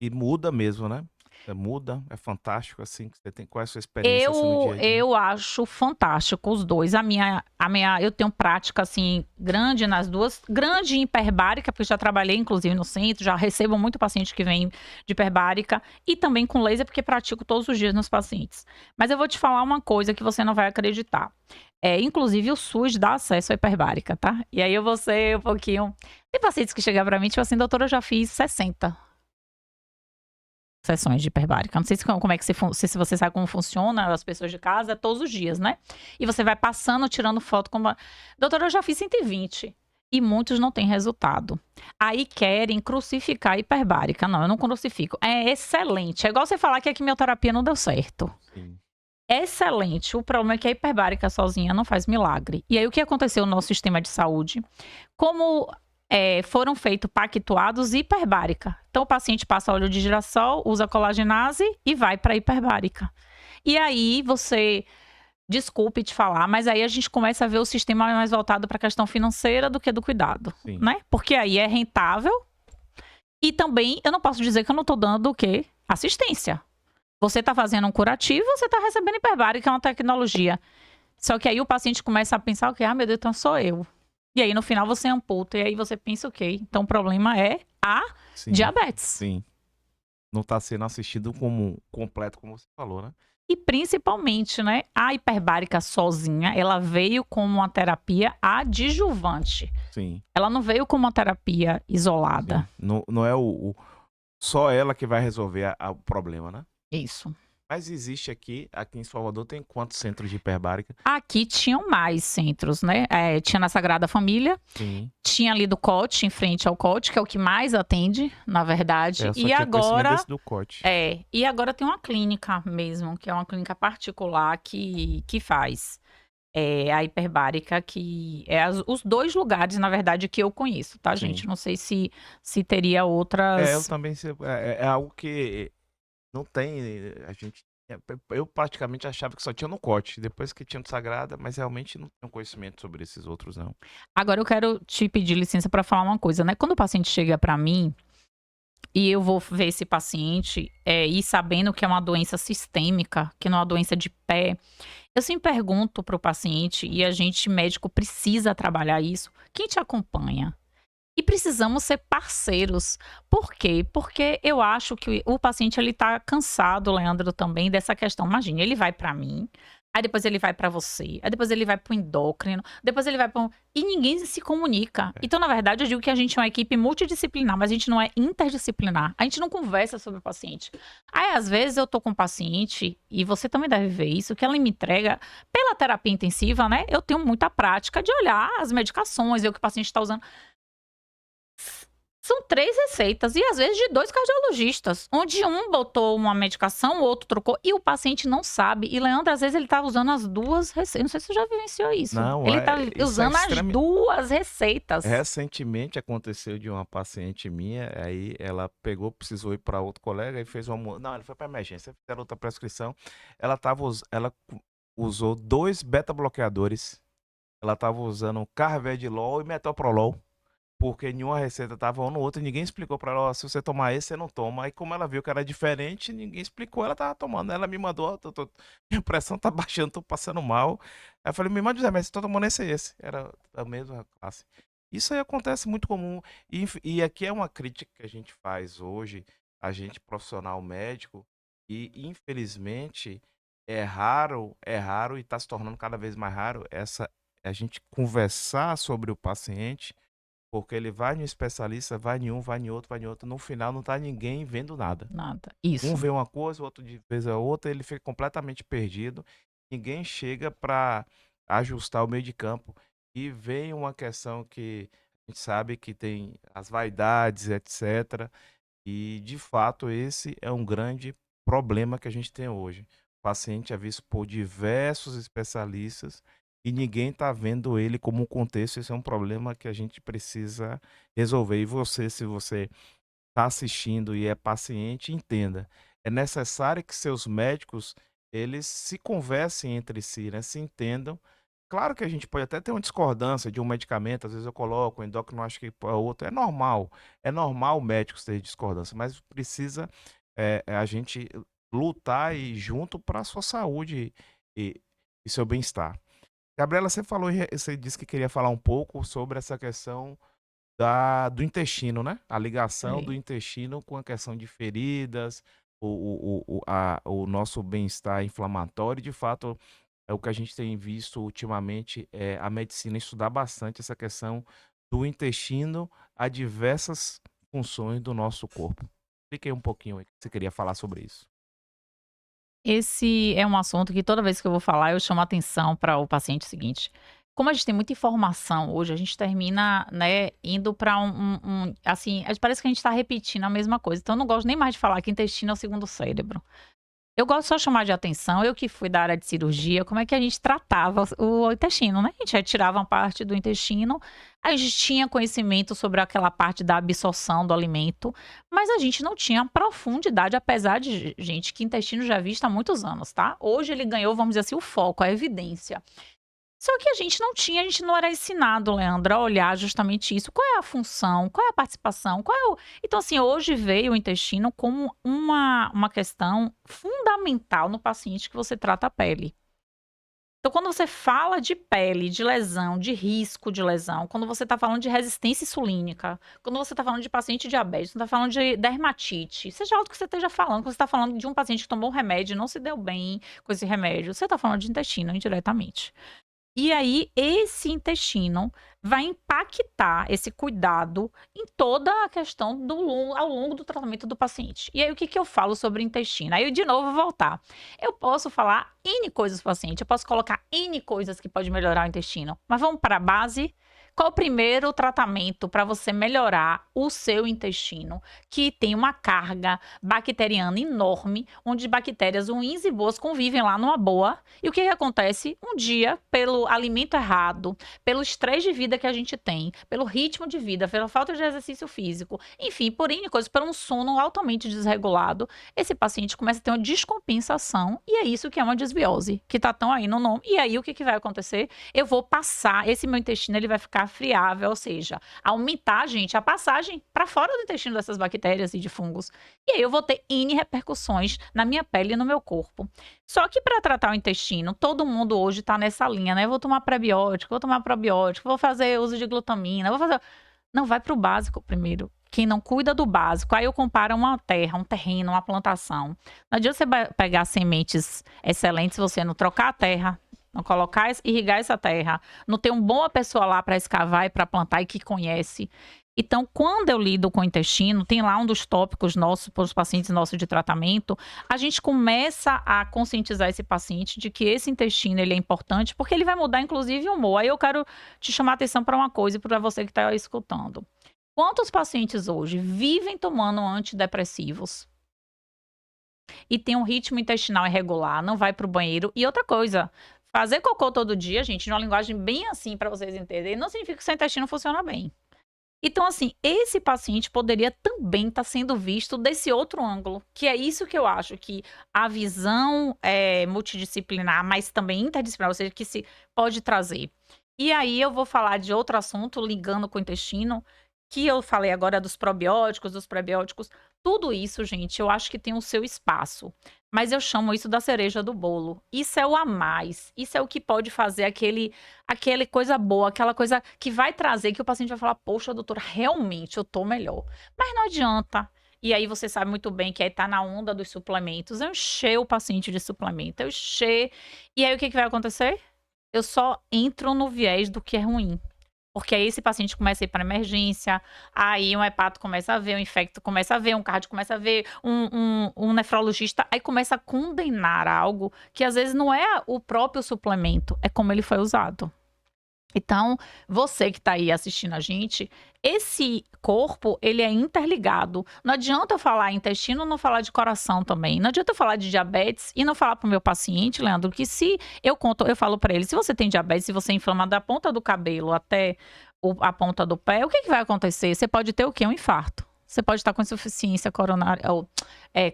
E muda mesmo, né? Muda, é fantástico, assim, que você tem. Qual é a sua experiência assim, no dia a dia? Eu acho fantástico os dois. Eu tenho prática, assim, grande nas duas. Grande em hiperbárica, porque já trabalhei, inclusive, no centro. Já recebo muito paciente que vem de hiperbárica. E também com laser, porque pratico todos os dias nos pacientes. Mas eu vou te falar uma coisa que você não vai acreditar. Inclusive, o SUS dá acesso à hiperbárica, tá? E aí eu vou ser um pouquinho... Tem pacientes que chegam pra mim, tipo assim, doutora, eu já fiz 60 sessões de hiperbárica. Não sei como é que se você sabe como funciona, as pessoas de casa, todos os dias, né? E você vai passando, tirando foto. Doutora, eu já fiz 120. E muitos não têm resultado. Aí querem crucificar a hiperbárica. Não, eu não crucifico. É excelente. É igual você falar que a quimioterapia não deu certo. Sim. É excelente. O problema é que a hiperbárica sozinha não faz milagre. E aí o que aconteceu no nosso sistema de saúde? Como foram feitos pactuados hiperbárica. Então, o paciente passa óleo de girassol, usa colagenase e vai para hiperbárica. E aí, desculpe te falar, mas aí a gente começa a ver o sistema mais voltado para a questão financeira do que do cuidado, Sim. né? Porque aí é rentável e também eu não posso dizer que eu não estou dando o quê? Assistência. Você está fazendo um curativo, você está recebendo hiperbárica, que é uma tecnologia. Só que aí o paciente começa a pensar o quê? Ah, meu Deus, então sou eu. E aí, no final, você amputa. E aí, você pensa o quê? Então, o problema é a Sim, diabetes. sim. Não está sendo assistido como completo, como você falou, né? E, principalmente, né? A hiperbárica sozinha, ela veio como uma terapia adjuvante. Sim. Ela não veio como uma terapia isolada. Sim. Não é só ela que vai resolver o problema, né? Isso. Mas existe aqui em Salvador, tem quantos centros de hiperbárica? Aqui tinham mais centros, né? Tinha na Sagrada Família. Sim. Tinha ali do COT, em frente ao COT, que é o que mais atende, na verdade. Eu só E tinha conhecimento agora, desse do corte. e agora tem uma clínica mesmo, que é uma clínica particular que faz a hiperbárica, que os 2 lugares, na verdade, que eu conheço, tá, Sim. gente? Não sei se teria Eu outras. também é algo que não tem. Eu praticamente achava que só tinha no corte, depois que tinha no Sagrada, mas realmente não tenho conhecimento sobre esses outros, não. Agora eu quero te pedir licença para falar uma coisa, né? Quando o paciente chega para mim e eu vou ver esse paciente e sabendo que é uma doença sistêmica, que não é uma doença de pé, eu sempre pergunto para o paciente, e a gente médico precisa trabalhar isso, quem te acompanha? E precisamos ser parceiros. Por quê? Porque eu acho que o paciente ele tá cansado, Leandro, também dessa questão. Imagine, ele vai para mim, aí depois ele vai para você, aí depois ele vai para o endócrino, depois ele vai para e ninguém se comunica. Então, na verdade, eu digo que a gente é uma equipe multidisciplinar, mas a gente não é interdisciplinar. A gente não conversa sobre o paciente. Aí, às vezes, eu tô com um paciente, e você também deve ver isso, que ela me entrega, pela terapia intensiva, né? Eu tenho muita prática de olhar as medicações, ver o que o paciente está usando. São 3 receitas e às vezes de 2 cardiologistas, onde um botou uma medicação, o outro trocou e o paciente não sabe. E Leandro, às vezes ele tá usando as 2 receitas. Não sei se você já vivenciou isso. Não, Ele tá isso usando as 2 receitas. Recentemente aconteceu de uma paciente minha, aí ela precisou ir para outro colega e fez não, ele foi para emergência, fizeram outra prescrição. Ela usou 2 beta-bloqueadores. Ela estava usando carvedilol e metoprolol. Porque nenhuma receita tava um no outro e ninguém explicou pra ela, ó, se você tomar esse, você não toma. Aí como ela viu que era diferente, ninguém explicou, ela tava tomando. Ela me mandou, ó, minha pressão tá baixando, tô passando mal. Aí eu falei, me manda o remédio, você tá tomando esse. Era a mesma classe. Isso aí acontece muito comum. E aqui é uma crítica que a gente faz hoje, a gente profissional médico, e infelizmente é raro e tá se tornando cada vez mais raro a gente conversar sobre o paciente, porque ele vai no especialista, vai em um, vai em outro, vai em outro. No final não tá ninguém vendo nada. Nada. Um Isso. vê uma coisa, o outro vê a outra, ele fica completamente perdido. Ninguém chega para ajustar o meio de campo. E vem uma questão que a gente sabe que tem as vaidades, etc. E, de fato, esse é um grande problema que a gente tem hoje. O paciente é visto por diversos especialistas e ninguém está vendo ele como um contexto. Esse é um problema que a gente precisa resolver. E você, se você está assistindo e é paciente, entenda. É necessário que seus médicos eles se conversem entre si, né? Se entendam. Claro que a gente pode até ter uma discordância de um medicamento, às vezes eu coloco, o endócrino acho que é outro. É normal médicos ter discordância, mas precisa a gente lutar e junto para a sua saúde e, e seu bem-estar. Gabriela, você falou, você disse que queria falar um pouco sobre essa questão do intestino, né? A ligação do intestino com a questão de feridas, o nosso bem-estar inflamatório. De fato, é o que a gente tem visto ultimamente, é a medicina estudar bastante essa questão do intestino a diversas funções do nosso corpo. Expliquei um pouquinho aí que você queria falar sobre isso. Esse é um assunto que toda vez que eu vou falar, eu chamo a atenção para o paciente seguinte. Como a gente tem muita informação hoje, a gente termina, né, indo para assim, parece que a gente está repetindo a mesma coisa. Então, eu não gosto nem mais de falar que intestino é o segundo cérebro. Eu gosto só de chamar de atenção, eu que fui da área de cirurgia, como é que a gente tratava o intestino, né? A gente retirava uma parte do intestino, a gente tinha conhecimento sobre aquela parte da absorção do alimento, mas a gente não tinha profundidade, apesar de, gente, que intestino já é visto há muitos anos, tá? Hoje ele ganhou, vamos dizer assim, o foco, a evidência. Só que a gente não tinha, a gente não era ensinado, Leandro, a olhar justamente isso. Qual é a função? Qual é a participação? Qual é o... Então, assim, hoje veio o intestino como uma questão fundamental no paciente que você trata a pele. Então, quando você fala de pele, de lesão, de risco de lesão, quando você está falando de resistência insulínica, quando você está falando de paciente diabético, quando está falando de dermatite, seja o que você esteja falando, quando você está falando de um paciente que tomou um remédio e não se deu bem com esse remédio, você está falando de intestino indiretamente. E aí, esse intestino vai impactar esse cuidado em toda a questão ao longo do tratamento do paciente. E aí, o que, que eu falo sobre intestino? Aí, eu, de novo, vou voltar. Eu posso falar N coisas para o paciente, eu posso colocar N coisas que pode melhorar o intestino. Mas vamos para a base. Qual o primeiro tratamento para você melhorar o seu intestino, que tem uma carga bacteriana enorme, onde bactérias ruins e boas convivem lá numa boa? E o que, que acontece? Um dia, pelo alimento errado, pelo estresse de vida que a gente tem, pelo ritmo de vida, pela falta de exercício físico, enfim, por N coisas, por um sono altamente desregulado, esse paciente começa a ter uma descompensação, e é isso que é uma desbiose, que está tão aí no nome. E aí, o que, que vai acontecer? Eu vou passar, esse meu intestino ele vai ficar friável, ou seja, aumentar, gente, a passagem para fora do intestino dessas bactérias e de fungos. E aí eu vou ter N repercussões na minha pele e no meu corpo. Só que para tratar o intestino, todo mundo hoje está nessa linha, né? Eu vou tomar prebiótico, vou tomar probiótico, vou fazer uso de glutamina, vou fazer... Não, vai para o básico primeiro. Quem não cuida do básico, aí eu comparo uma terra, um terreno, uma plantação. Não adianta você pegar sementes excelentes se você não trocar a terra, não colocar, irrigar essa terra, não ter uma boa pessoa lá para escavar e para plantar e que conhece. Então, quando eu lido com o intestino, tem lá um dos tópicos nossos, para os pacientes nossos de tratamento, a gente começa a conscientizar esse paciente de que esse intestino ele é importante, porque ele vai mudar, inclusive, o humor. Aí eu quero te chamar a atenção para uma coisa, para você que está escutando. Quantos pacientes hoje vivem tomando antidepressivos e tem um ritmo intestinal irregular, não vai para o banheiro? E outra coisa, fazer cocô todo dia, gente, numa linguagem bem assim para vocês entenderem, não significa que seu intestino funciona bem. Então, assim, esse paciente poderia também estar sendo visto desse outro ângulo, que é isso que eu acho que a visão multidisciplinar, mas também interdisciplinar, ou seja, que se pode trazer. E aí eu vou falar de outro assunto ligando com o intestino, que eu falei agora dos probióticos, dos prebióticos. Tudo isso, gente, eu acho que tem o seu espaço. Mas eu chamo isso da cereja do bolo. Isso é o a mais. Isso é o que pode fazer aquele coisa boa, aquela coisa que vai trazer, que o paciente vai falar, poxa, doutora, realmente eu tô melhor. Mas não adianta. E aí você sabe muito bem que aí tá na onda dos suplementos. Eu encher o paciente de suplemento, eu encher. E aí o que, que vai acontecer? Eu só entro no viés do que é ruim. Porque aí esse paciente começa a ir para emergência, aí um hepato começa a ver, um infecto começa a ver, um cardio começa a ver, um nefrologista, aí começa a condenar algo que às vezes não é o próprio suplemento, é como ele foi usado. Então, você que está aí assistindo a gente, esse corpo, ele é interligado. Não adianta eu falar intestino, não falar de coração também. Não adianta eu falar de diabetes e não falar para o meu paciente, Leandro, que se eu falo para ele, se você tem diabetes, se você inflama da ponta do cabelo até a ponta do pé, o que, que vai acontecer? Você pode ter o quê? Um infarto. Você pode estar com insuficiência coronária ou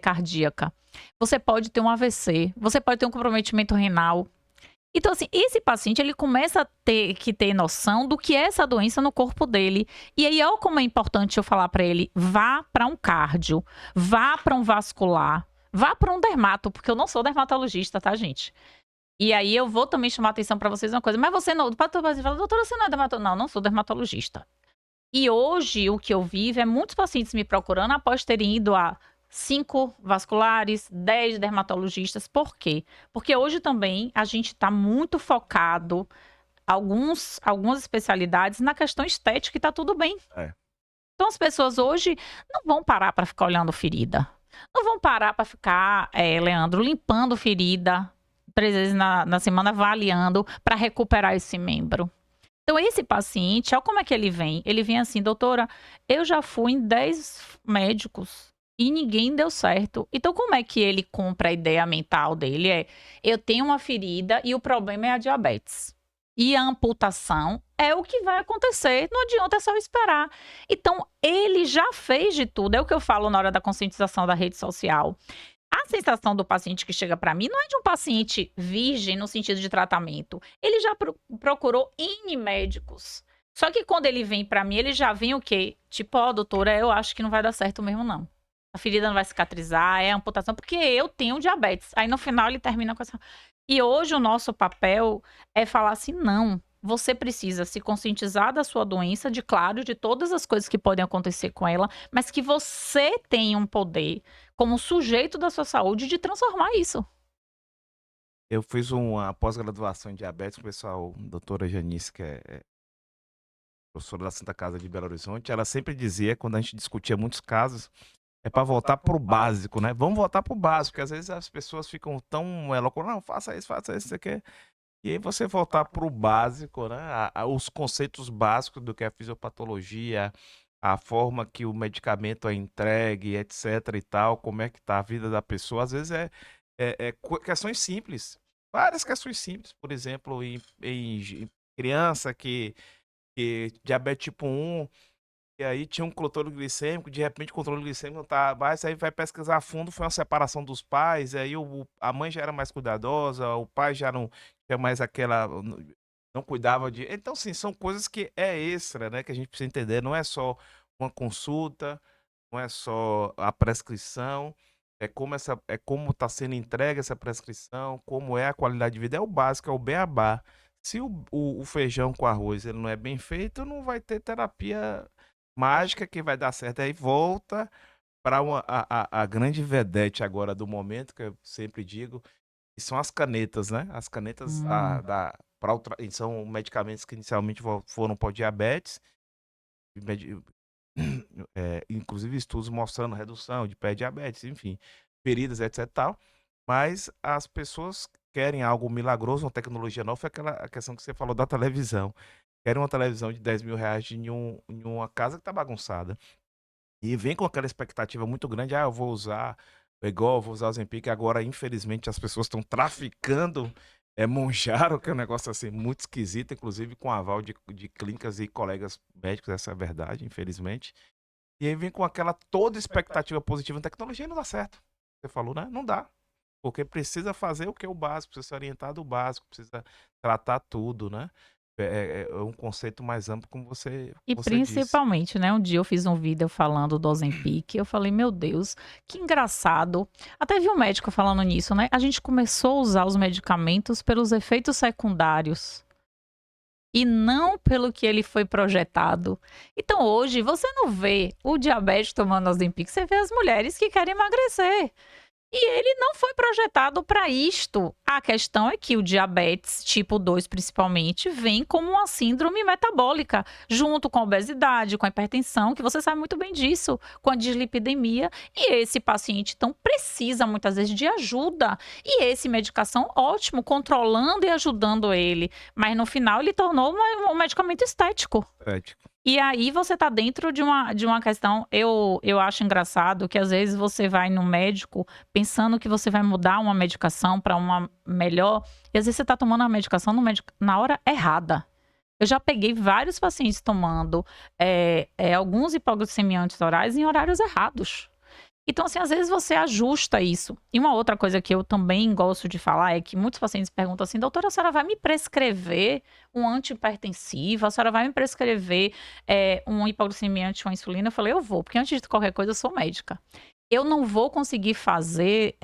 cardíaca. Você pode ter um AVC. Você pode ter um comprometimento renal. Então, assim, esse paciente, ele começa a ter que ter noção do que é essa doença no corpo dele. E aí, olha como é importante eu falar para ele, vá para um cardio, vá para um vascular, vá para um dermato, porque eu não sou dermatologista, tá, gente? E aí, eu vou também chamar a atenção para vocês uma coisa, mas você não, o paciente fala, doutora, você não é dermatologista? Não, não sou dermatologista. E hoje, o que eu vivo é muitos pacientes me procurando após terem ido a 5 vasculares, 10 dermatologistas. Por quê? Porque hoje também a gente está muito focado, algumas especialidades, na questão estética e está tudo bem. É. Então as pessoas hoje não vão parar para ficar olhando ferida. Não vão parar para ficar, Leandro, limpando ferida 3 vezes na semana, avaliando para recuperar esse membro. Então, esse paciente, olha como é que ele vem. Ele vem assim, doutora, eu já fui em 10 médicos e ninguém deu certo. Então, como é que ele compra a ideia mental dele? Eu tenho uma ferida e o problema é a diabetes. E a amputação é o que vai acontecer. Não adianta, é só esperar. Então, ele já fez de tudo. É o que eu falo na hora da conscientização da rede social. A sensação do paciente que chega para mim não é de um paciente virgem no sentido de tratamento. Ele já procurou N médicos. Só que quando ele vem para mim, ele já vem o quê? Tipo, ó, doutora, eu acho que não vai dar certo mesmo, não. A ferida não vai cicatrizar, é amputação, porque eu tenho diabetes. Aí no final ele termina com essa. E hoje o nosso papel é falar assim: não, você precisa se conscientizar da sua doença, de claro, de todas as coisas que podem acontecer com ela, mas que você tem um poder, como sujeito da sua saúde, de transformar isso. Eu fiz uma pós-graduação em diabetes com o pessoal, doutora Janice, que é professora da Santa Casa de Belo Horizonte, ela sempre dizia, quando a gente discutia muitos casos, é para voltar pro básico, né? Vamos voltar pro básico, porque às vezes as pessoas ficam tão eloquentes, não, faça isso, você quer. E aí você voltar pro básico, né? Os conceitos básicos do que é a fisiopatologia, a forma que o medicamento é entregue, etc e tal, como é que tá a vida da pessoa, às vezes questões simples, várias questões simples, por exemplo, em criança que diabetes tipo 1, e aí tinha um controle glicêmico, de repente o controle glicêmico não tá baixo, aí vai pesquisar a fundo, foi uma separação dos pais, aí a mãe já era mais cuidadosa, o pai já não tinha mais aquela, não cuidava de. Então, sim, são coisas que é extra, né, que a gente precisa entender, não é só uma consulta, não é só a prescrição, é como está sendo entregue essa prescrição, como é a qualidade de vida, é o básico, é o beabá. Se o feijão com arroz ele não é bem feito, não vai ter terapia mágica que vai dar certo. Aí volta para a grande vedete agora do momento, que eu sempre digo, que são as canetas, né? As canetas são medicamentos que inicialmente foram para o diabetes, inclusive estudos mostrando redução de pré-diabetes, enfim, feridas, etc e tal. Mas as pessoas querem algo milagroso, uma tecnologia nova, foi aquela a questão que você falou da televisão. Querem uma televisão de R$ 10.000 em uma casa que tá bagunçada. E vem com aquela expectativa muito grande, eu vou usar, igual eu vou usar o Ozempic, agora infelizmente as pessoas estão traficando Monjaro, que é um negócio assim muito esquisito, inclusive com aval de clínicas e colegas médicos, essa é a verdade, infelizmente. E aí vem com aquela toda expectativa positiva em tecnologia e não dá certo. Você falou, né? Não dá. Porque precisa fazer o que é o básico, precisa se orientar do básico, precisa tratar tudo, né? É um conceito mais amplo, como E você disse. principalmente, né, um dia eu fiz um vídeo falando do Ozempic, eu falei: "Meu Deus, que engraçado". Até vi um médico falando nisso, né, a gente começou a usar os medicamentos pelos efeitos secundários, e não pelo que ele foi projetado. Então hoje você não vê o diabético tomando Ozempic, você vê as mulheres que querem emagrecer. E ele não foi projetado para isto. A questão é que o diabetes tipo 2, principalmente, vem como uma síndrome metabólica, junto com a obesidade, com a hipertensão, que você sabe muito bem disso, com a dislipidemia. E esse paciente, então, precisa muitas vezes de ajuda. E esse medicação, ótimo, controlando e ajudando ele. Mas no final ele tornou um medicamento estético. Ético. E aí você tá dentro de uma questão, eu acho engraçado que às vezes você vai no médico pensando que você vai mudar uma medicação para uma melhor, e às vezes você tá tomando a medicação na hora errada. Eu já peguei vários pacientes tomando alguns hipoglicemiantes orais em horários errados. Então, assim, às vezes você ajusta isso. E uma outra coisa que eu também gosto de falar é que muitos pacientes perguntam assim: doutora, a senhora vai me prescrever um antihipertensivo? A senhora vai me prescrever um hipoglicemiante com insulina? Eu falei: eu vou, porque antes de qualquer coisa eu sou médica. Eu não vou conseguir fazer,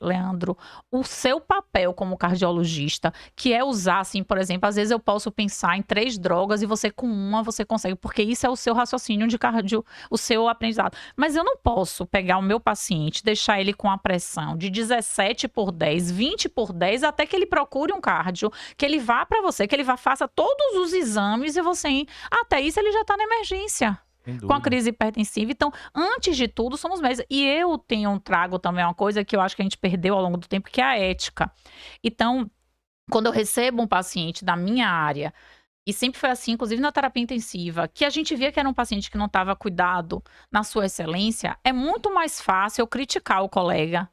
Leandro, o seu papel como cardiologista, que é usar, assim, por exemplo, às vezes eu posso pensar em 3 drogas e você com uma você consegue, porque isso é o seu raciocínio de cardio, o seu aprendizado. Mas eu não posso pegar o meu paciente, deixar ele com a pressão de 17/10, 20/10, até que ele procure um cardio, que ele vá para você, que ele vá, faça todos os exames e você, até isso ele já está na emergência Sem com a dúvida. crise hipertensiva. Então, antes de tudo, somos médicos. E eu trago também uma coisa que eu acho que a gente perdeu ao longo do tempo, que é a ética. Então, quando eu recebo um paciente da minha área, E sempre foi assim, inclusive na terapia intensiva, que a gente via que era um paciente que não estava cuidado na sua excelência, é muito mais fácil eu criticar o colega,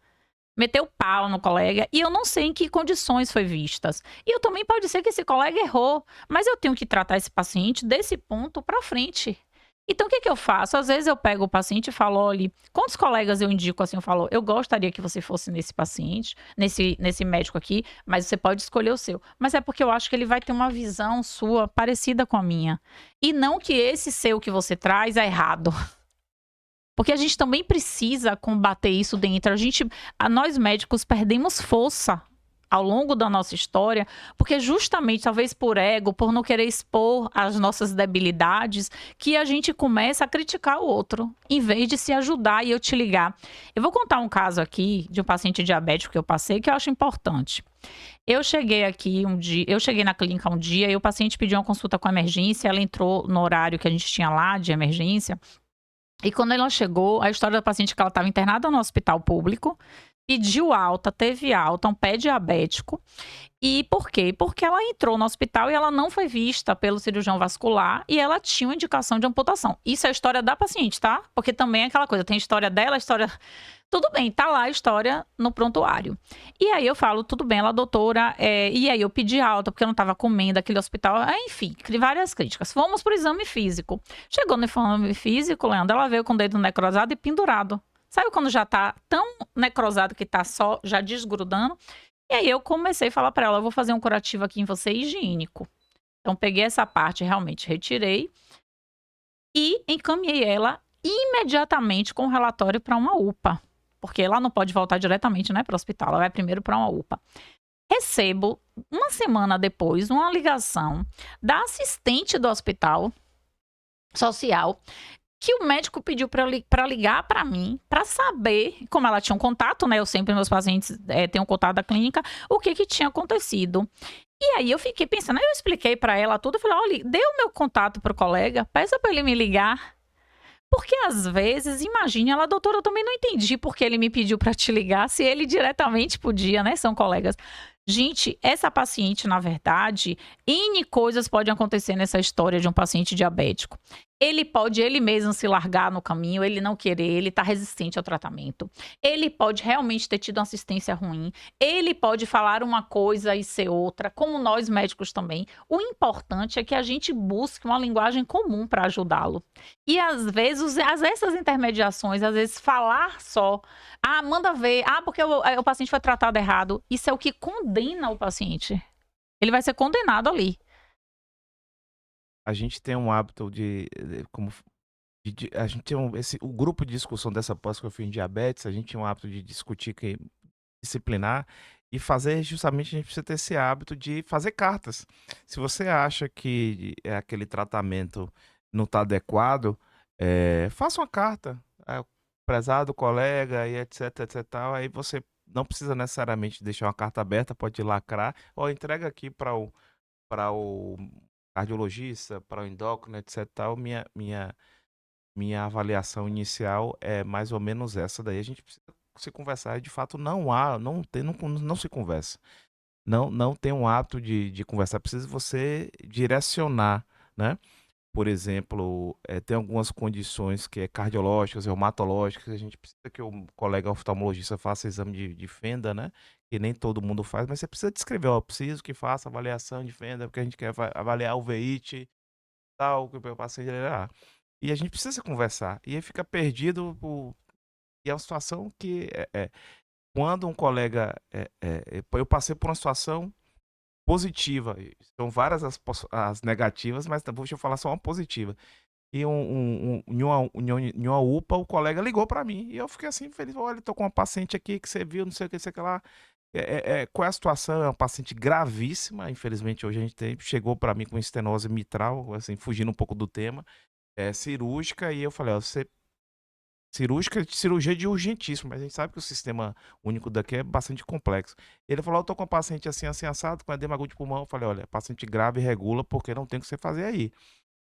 meter o pau no colega, e eu não sei em que condições foi vistas. E eu também pode ser que esse colega errou, mas eu tenho que tratar esse paciente desse ponto para frente. Então, o que que eu faço? Às vezes eu pego o paciente e falo: olha, quantos colegas eu indico assim? Eu falo: eu gostaria que você fosse nesse paciente, nesse médico aqui, mas você pode escolher o seu. Mas é porque eu acho que ele vai ter uma visão sua parecida com a minha. E não que esse seu que você traz é errado. Porque a gente também precisa combater isso dentro. Nós médicos perdemos força ao longo da nossa história, porque justamente, talvez por ego, por não querer expor as nossas debilidades, que a gente começa a criticar o outro, em vez de se ajudar e eu te ligar. Eu vou contar um caso aqui de um paciente diabético que eu passei, que eu acho importante. Eu cheguei aqui um dia, eu cheguei na clínica um dia e o paciente pediu uma consulta com emergência, ela entrou no horário que a gente tinha lá de emergência, e quando ela chegou, a história da paciente é que ela estava internada no hospital público, pediu alta, teve alta, um pé diabético. E por quê? Porque ela entrou no hospital e ela não foi vista pelo cirurgião vascular e ela tinha uma indicação de amputação. Isso é a história da paciente, tá? Porque também é aquela coisa, tem a história dela, a história. Tudo bem, tá lá a história no prontuário. E aí eu falo, tudo bem, ela, doutora, e aí eu pedi alta porque eu não estava comendo aquele hospital, enfim, várias críticas. Fomos pro exame físico. Chegou no exame físico, Leandro, ela veio com o dedo necrosado e pendurado. Sabe quando já tá tão necrosado que tá só já desgrudando? E aí eu comecei a falar para ela, eu vou fazer um curativo aqui em você higiênico. Então peguei essa parte, realmente retirei e encaminhei ela imediatamente com o relatório para uma UPA, porque ela não pode voltar diretamente, né, para o hospital, ela vai primeiro para uma UPA. Recebo, uma semana depois, uma ligação da assistente do hospital social, que o médico pediu para ligar para mim, para saber, como ela tinha um contato, né? Eu sempre, meus pacientes têm um contato da clínica, o que tinha acontecido. E aí eu fiquei pensando, aí eu expliquei para ela tudo, eu falei, olha, dê o meu contato pro colega, peça para ele me ligar. Porque às vezes, imagine, ela, doutora, eu também não entendi porque ele me pediu para te ligar, se ele diretamente podia, né? São colegas. Gente, essa paciente, na verdade, N coisas podem acontecer nessa história de um paciente diabético. Ele pode ele mesmo se largar no caminho, ele não querer, ele tá resistente ao tratamento. Ele pode realmente ter tido uma assistência ruim. Ele pode falar uma coisa e ser outra, como nós médicos também. O importante é que a gente busque uma linguagem comum para ajudá-lo. E às vezes, essas intermediações, às vezes falar só, manda ver, porque o paciente foi tratado errado, isso é o que condena o paciente. Ele vai ser condenado ali. A gente tem um hábito como a gente tem o grupo de discussão dessa pós que eu fiz em diabetes, a gente tinha um hábito de discutir disciplinar e fazer justamente a gente precisa ter esse hábito de fazer cartas. Se você acha que aquele tratamento não está adequado, faça uma carta, prezado colega e etc, etc tal, aí você não precisa necessariamente deixar uma carta aberta, pode lacrar, ou entrega aqui para o cardiologista, para o endócrino, etc tal, minha avaliação inicial é mais ou menos essa daí, a gente precisa se conversar e de fato não se conversa. Não tem um hábito de conversar, precisa você direcionar, né. Por exemplo, tem algumas condições que é cardiológicas, reumatológicas, a gente precisa que o colega oftalmologista faça exame de fenda, né, que nem todo mundo faz, mas você precisa descrever: "Ó, preciso que faça avaliação de fenda, porque a gente quer avaliar o VIT, tal, que o paciente". E a gente precisa conversar, e aí fica perdido e é uma situação que, quando um colega, eu passei por uma situação positiva, e são várias as negativas, mas deixa eu falar só uma positiva. E em uma UPA, o colega ligou para mim, e eu fiquei assim feliz: "Olha, tô com uma paciente aqui que você viu, não sei o que, não sei o que lá". Qual é a situação? É uma paciente gravíssima, infelizmente hoje a gente chegou para mim com estenose mitral, assim, fugindo um pouco do tema, cirúrgica, e eu falei: "Ó, você cirurgia de urgentíssimo", mas a gente sabe que o sistema único daqui é bastante complexo. Ele falou: "Eu tô com uma paciente assim, assim, assado, com edema agudo de pulmão". Eu falei: "Olha, paciente grave, regula, porque não tem o que você fazer aí.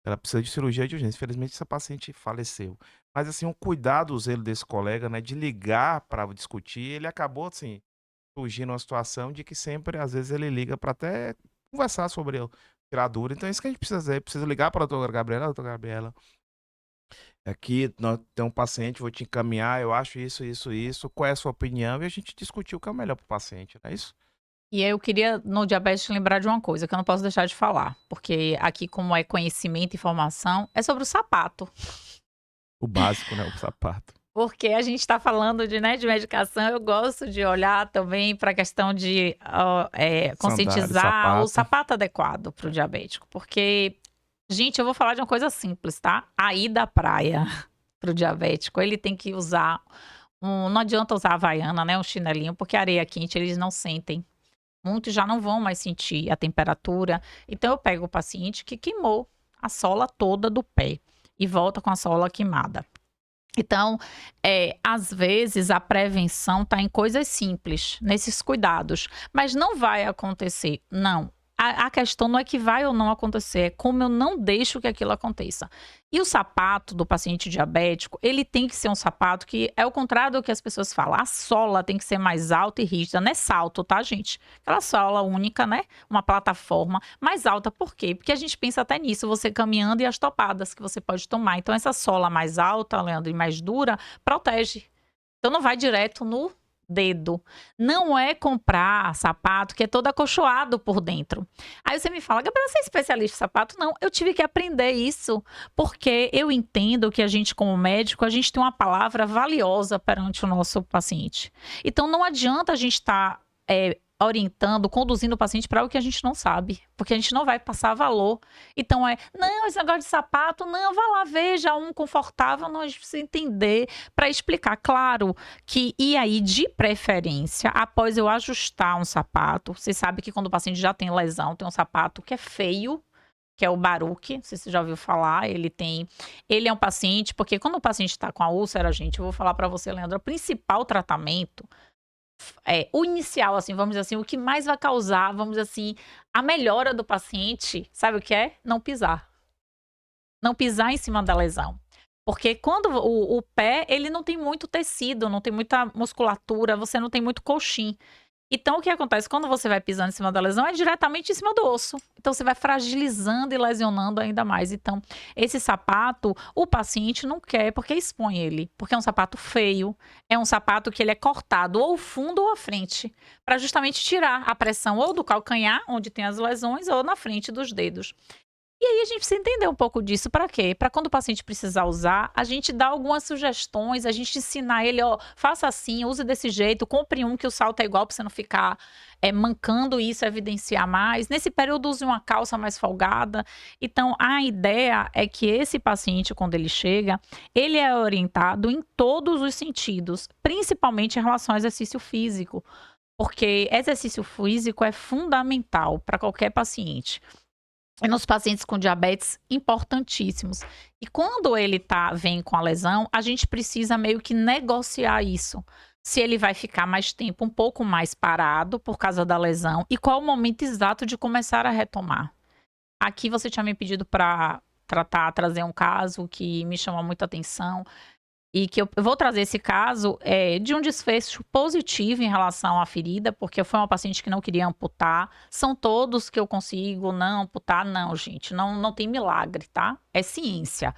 Ela precisa de cirurgia de urgência". Infelizmente, essa paciente faleceu. Mas, assim, um cuidado, o zelo desse colega, né, de ligar para discutir, ele acabou, assim, surgindo uma situação de que sempre, às vezes, ele liga para até conversar sobre o que tirar dúvida. Então é isso que a gente precisa fazer, precisa ligar para a doutora Gabriela, aqui nós tem um paciente, vou te encaminhar, eu acho isso, qual é a sua opinião? E a gente discutir o que é o melhor para o paciente, não é isso? E aí eu queria, no diabetes, lembrar de uma coisa que eu não posso deixar de falar, porque aqui, como é conhecimento e informação, é sobre o sapato. O básico, né, o sapato. Porque a gente está falando de, né, de medicação, eu gosto de olhar também para a questão de Sandália, conscientizar o sapato. sapato adequado para o diabético. Porque, gente, eu vou falar de uma coisa simples, tá? A ida à praia para o diabético, ele tem que usar não adianta usar a havaiana, né, um chinelinho, porque a areia quente eles não sentem. Muitos já não vão mais sentir a temperatura. Então eu pego o paciente que queimou a sola toda do pé e volta com a sola queimada. Então, às vezes a prevenção está em coisas simples, nesses cuidados, mas não vai acontecer, não. A questão não é que vai ou não acontecer, é como eu não deixo que aquilo aconteça. E o sapato do paciente diabético, ele tem que ser um sapato que é o contrário do que as pessoas falam. A sola tem que ser mais alta e rígida, não é salto, tá, gente? Aquela sola única, né? Uma plataforma mais alta. Por quê? Porque a gente pensa até nisso, você caminhando e as topadas que você pode tomar. Então, essa sola mais alta, Leandro, e mais dura, protege. Então, não vai direto no dedo. Não é comprar sapato que é todo acolchoado por dentro. Aí você me fala, Gabriela, você é especialista em sapato? Não, eu tive que aprender isso, porque eu entendo que a gente, como médico, a gente tem uma palavra valiosa perante o nosso paciente. Então, não adianta a gente estar orientando, conduzindo o paciente para algo que a gente não sabe, porque a gente não vai passar valor. Então não, esse negócio de sapato, não, vá lá, veja um confortável, não, a gente precisa entender para explicar. Claro que, e aí, de preferência, após eu ajustar um sapato, você sabe que quando o paciente já tem lesão, tem um sapato que é feio, que é o Baruch, não sei se você já ouviu falar, ele é um paciente, porque quando o paciente está com a úlcera, gente, eu vou falar para você, Leandro, o principal tratamento o inicial, assim, vamos dizer assim, o que mais vai causar, vamos dizer assim, a melhora do paciente, sabe o que é? Não pisar. Não pisar em cima da lesão. Porque quando o pé, ele não tem muito tecido, não tem muita musculatura, você não tem muito colchim. Então, o que acontece? Quando você vai pisando em cima da lesão, é diretamente em cima do osso. Então, você vai fragilizando e lesionando ainda mais. Então, esse sapato, o paciente não quer, porque expõe ele. Porque é um sapato feio, é um sapato que ele é cortado ou fundo ou à frente, para justamente tirar a pressão ou do calcanhar, onde tem as lesões, ou na frente dos dedos. E aí a gente precisa entender um pouco disso para quê? Para quando o paciente precisar usar, a gente dá algumas sugestões, a gente ensinar ele, ó, faça assim, use desse jeito, compre um que o salto é igual para você não ficar mancando isso, evidenciar mais. Nesse período, use uma calça mais folgada. Então, a ideia é que esse paciente, quando ele chega, ele é orientado em todos os sentidos, principalmente em relação ao exercício físico, porque exercício físico é fundamental para qualquer paciente. E nos pacientes com diabetes, importantíssimos. E quando ele vem com a lesão, a gente precisa meio que negociar isso. Se ele vai ficar mais tempo, um pouco mais parado por causa da lesão e qual o momento exato de começar a retomar. Aqui você tinha me pedido para trazer um caso que me chamou muita atenção e que eu vou trazer esse caso de um desfecho positivo em relação à ferida, porque foi uma paciente que não queria amputar. São todos que eu consigo não amputar? Não, gente, não tem milagre, tá? É ciência.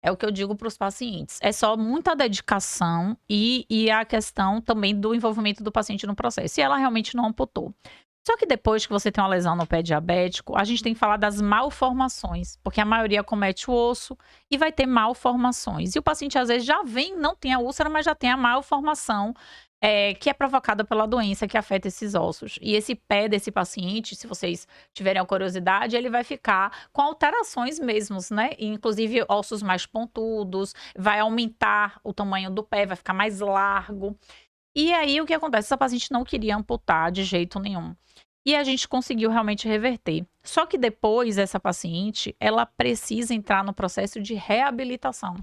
É o que eu digo para os pacientes. É só muita dedicação e a questão também do envolvimento do paciente no processo. E ela realmente não amputou. Só que depois que você tem uma lesão no pé diabético, a gente tem que falar das malformações, porque a maioria comete o osso e vai ter malformações. E o paciente às vezes já vem, não tem a úlcera, mas já tem a malformação que é provocada pela doença que afeta esses ossos. E esse pé desse paciente, se vocês tiverem a curiosidade, ele vai ficar com alterações mesmos, né? Inclusive ossos mais pontudos, vai aumentar o tamanho do pé, vai ficar mais largo. E aí o que acontece? Essa paciente não queria amputar de jeito nenhum. E a gente conseguiu realmente reverter. Só que depois essa paciente, ela precisa entrar no processo de reabilitação.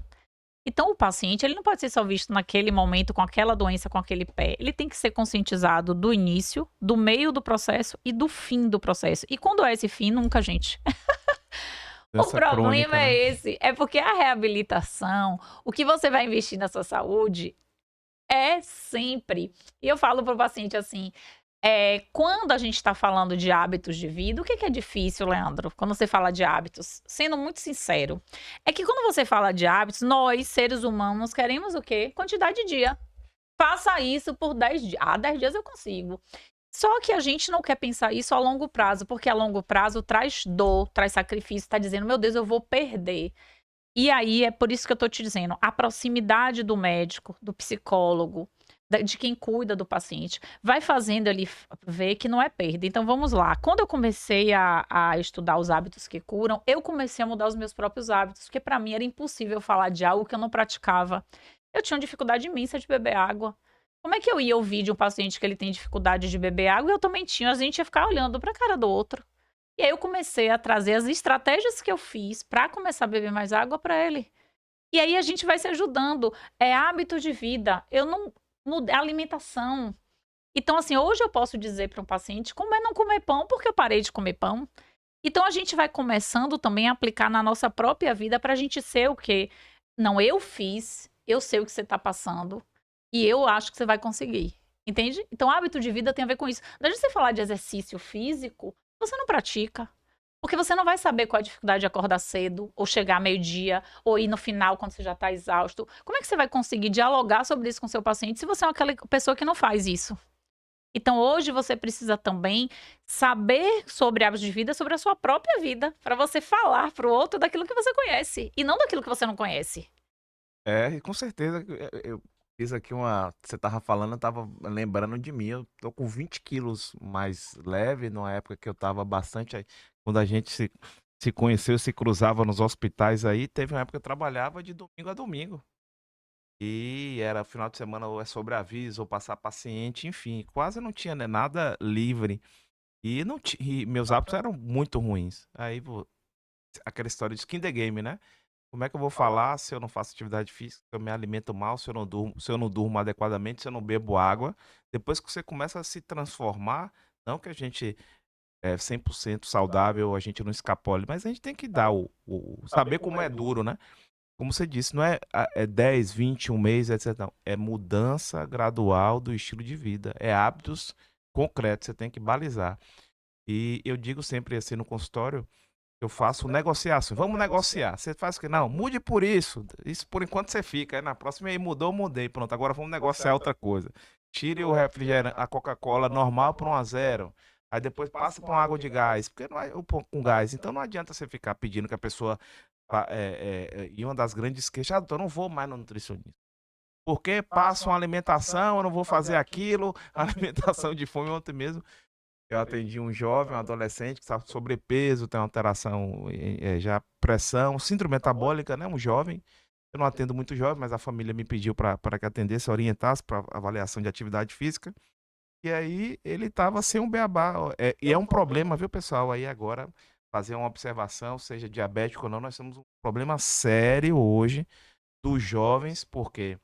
Então o paciente, ele não pode ser só visto naquele momento com aquela doença, com aquele pé. Ele tem que ser conscientizado do início, do meio do processo e do fim do processo. E quando é esse fim, nunca, gente. O Dessa problema crônica, é né? esse. É porque a reabilitação, o que você vai investir na sua saúde, é sempre. E eu falo pro paciente assim, Quando a gente está falando de hábitos de vida, o que é difícil, Leandro? Quando você fala de hábitos, sendo muito sincero, é que quando você fala de hábitos, nós, seres humanos, queremos o quê? Quantidade de dia. Faça isso por 10 dias. 10 dias eu consigo. Só que a gente não quer pensar isso a longo prazo, porque a longo prazo traz dor, traz sacrifício, está dizendo, meu Deus, eu vou perder. E aí é por isso que eu estou te dizendo, a proximidade do médico, do psicólogo, de quem cuida do paciente, vai fazendo ele ver que não é perda. Então vamos lá. Quando eu comecei a estudar os hábitos que curam, eu comecei a mudar os meus próprios hábitos, porque para mim era impossível falar de algo que eu não praticava. Eu tinha uma dificuldade imensa de beber água. Como é que eu ia ouvir de um paciente que ele tem dificuldade de beber água? E eu também tinha, a gente ia ficar olhando para a cara do outro. E aí eu comecei a trazer as estratégias que eu fiz para começar a beber mais água para ele. E aí a gente vai se ajudando. É hábito de vida. Eu não mudei a alimentação. Então, assim, hoje eu posso dizer para um paciente como é não comer pão, porque eu parei de comer pão. Então a gente vai começando também a aplicar na nossa própria vida para a gente ser o quê? Não, eu fiz, eu sei o que você está passando e eu acho que você vai conseguir. Entende? Então, hábito de vida tem a ver com isso. Não adianta você falar de exercício físico, você não pratica. Porque você não vai saber qual é a dificuldade de acordar cedo, ou chegar meio-dia, ou ir no final quando você já está exausto. Como é que você vai conseguir dialogar sobre isso com seu paciente se você é aquela pessoa que não faz isso? Então, hoje você precisa também saber sobre hábitos de vida, sobre a sua própria vida, para você falar para o outro daquilo que você conhece e não daquilo que você não conhece. E com certeza eu fiz aqui você estava falando, eu estava lembrando de mim, eu tô com 20 quilos mais leve, numa época que eu estava bastante quando a gente se conheceu, se cruzava nos hospitais aí, teve uma época que eu trabalhava de domingo a domingo. E era final de semana ou é sobreaviso ou passar paciente, enfim, quase não tinha, né, nada livre. E não ti e meus hábitos eram muito ruins. Aí aquela história de skin the game, né. Como é que eu vou falar se eu não faço atividade física, se eu me alimento mal, se eu não durmo adequadamente, se eu não bebo água. Depois que você começa a se transformar, não que a gente é 100% saudável, a gente não escapole, mas a gente tem que dar saber como é duro, né. Como você disse, não é 10, 20, um mês, etcétera, não. É mudança gradual do estilo de vida, é hábitos concretos, você tem que balizar. E eu digo sempre assim no consultório, eu faço negociações, vamos negociar. Você faz o quê? Não, mude por isso por enquanto você fica, aí na próxima aí mudou, mudei, pronto, agora vamos negociar outra coisa. Tire o refrigerante, a Coca-Cola normal para 1 a 0, aí depois passa para uma água de gás, porque não é com gás, então não adianta você ficar pedindo que a pessoa e uma das grandes queixas: "Ah, doutor, eu não vou mais no nutricionista, porque passa uma alimentação, eu não vou fazer aquilo", alimentação de fome. Ontem mesmo eu atendi um jovem, um adolescente que estava com sobrepeso, tem uma alteração, já pressão, síndrome metabólica, né, um jovem. Eu não atendo muito jovem, mas a família me pediu para que atendesse, orientasse para avaliação de atividade física. E aí ele estava sem um beabá, e é um problema, viu, pessoal, aí agora fazer uma observação, seja diabético ou não, nós temos um problema sério hoje dos jovens, porque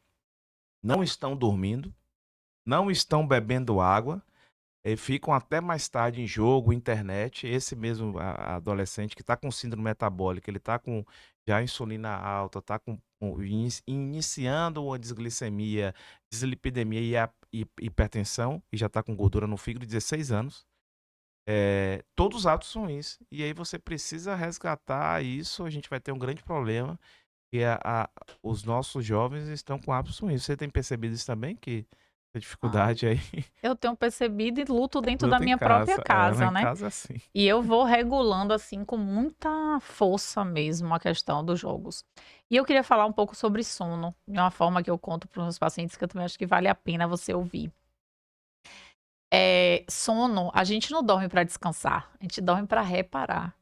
não estão dormindo, não estão bebendo água, ficam até mais tarde em jogo, internet. Esse mesmo adolescente que está com síndrome metabólica, ele está com já insulina alta, está iniciando uma desglicemia, dislipidemia e hipertensão, e já está com gordura no fígado, 16 anos. Todos os hábitos ruins. E aí você precisa resgatar isso, a gente vai ter um grande problema, que os nossos jovens estão com hábitos ruins. Você tem percebido isso também, que a Ah, dificuldade aí eu tenho percebido e luto dentro da luta em minha própria casa. Lá casa, em né? casa é assim. E eu vou regulando, assim, com muita força mesmo a questão dos jogos. E eu queria falar um pouco sobre sono, de uma forma que eu conto para os meus pacientes, que eu também acho que vale a pena você ouvir. Sono, a gente não dorme para descansar, a gente dorme para reparar.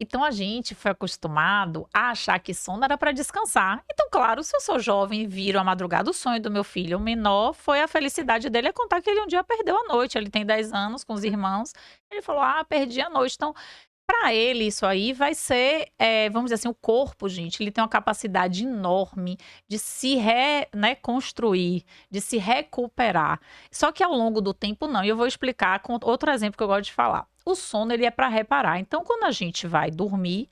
Então a gente foi acostumado a achar que sono era para descansar. Então, claro, se eu sou jovem e viro a madrugada, o sonho do meu filho menor foi a felicidade dele é contar que ele um dia perdeu a noite. Ele tem 10 anos com os irmãos. Ele falou: "Ah, perdi a noite". Então, para ele, isso aí vai ser, vamos dizer assim, o corpo, gente, ele tem uma capacidade enorme de se né, construir, de se recuperar. Só que ao longo do tempo, não. E eu vou explicar com outro exemplo que eu gosto de falar. O sono, ele é para reparar. Então, quando a gente vai dormir,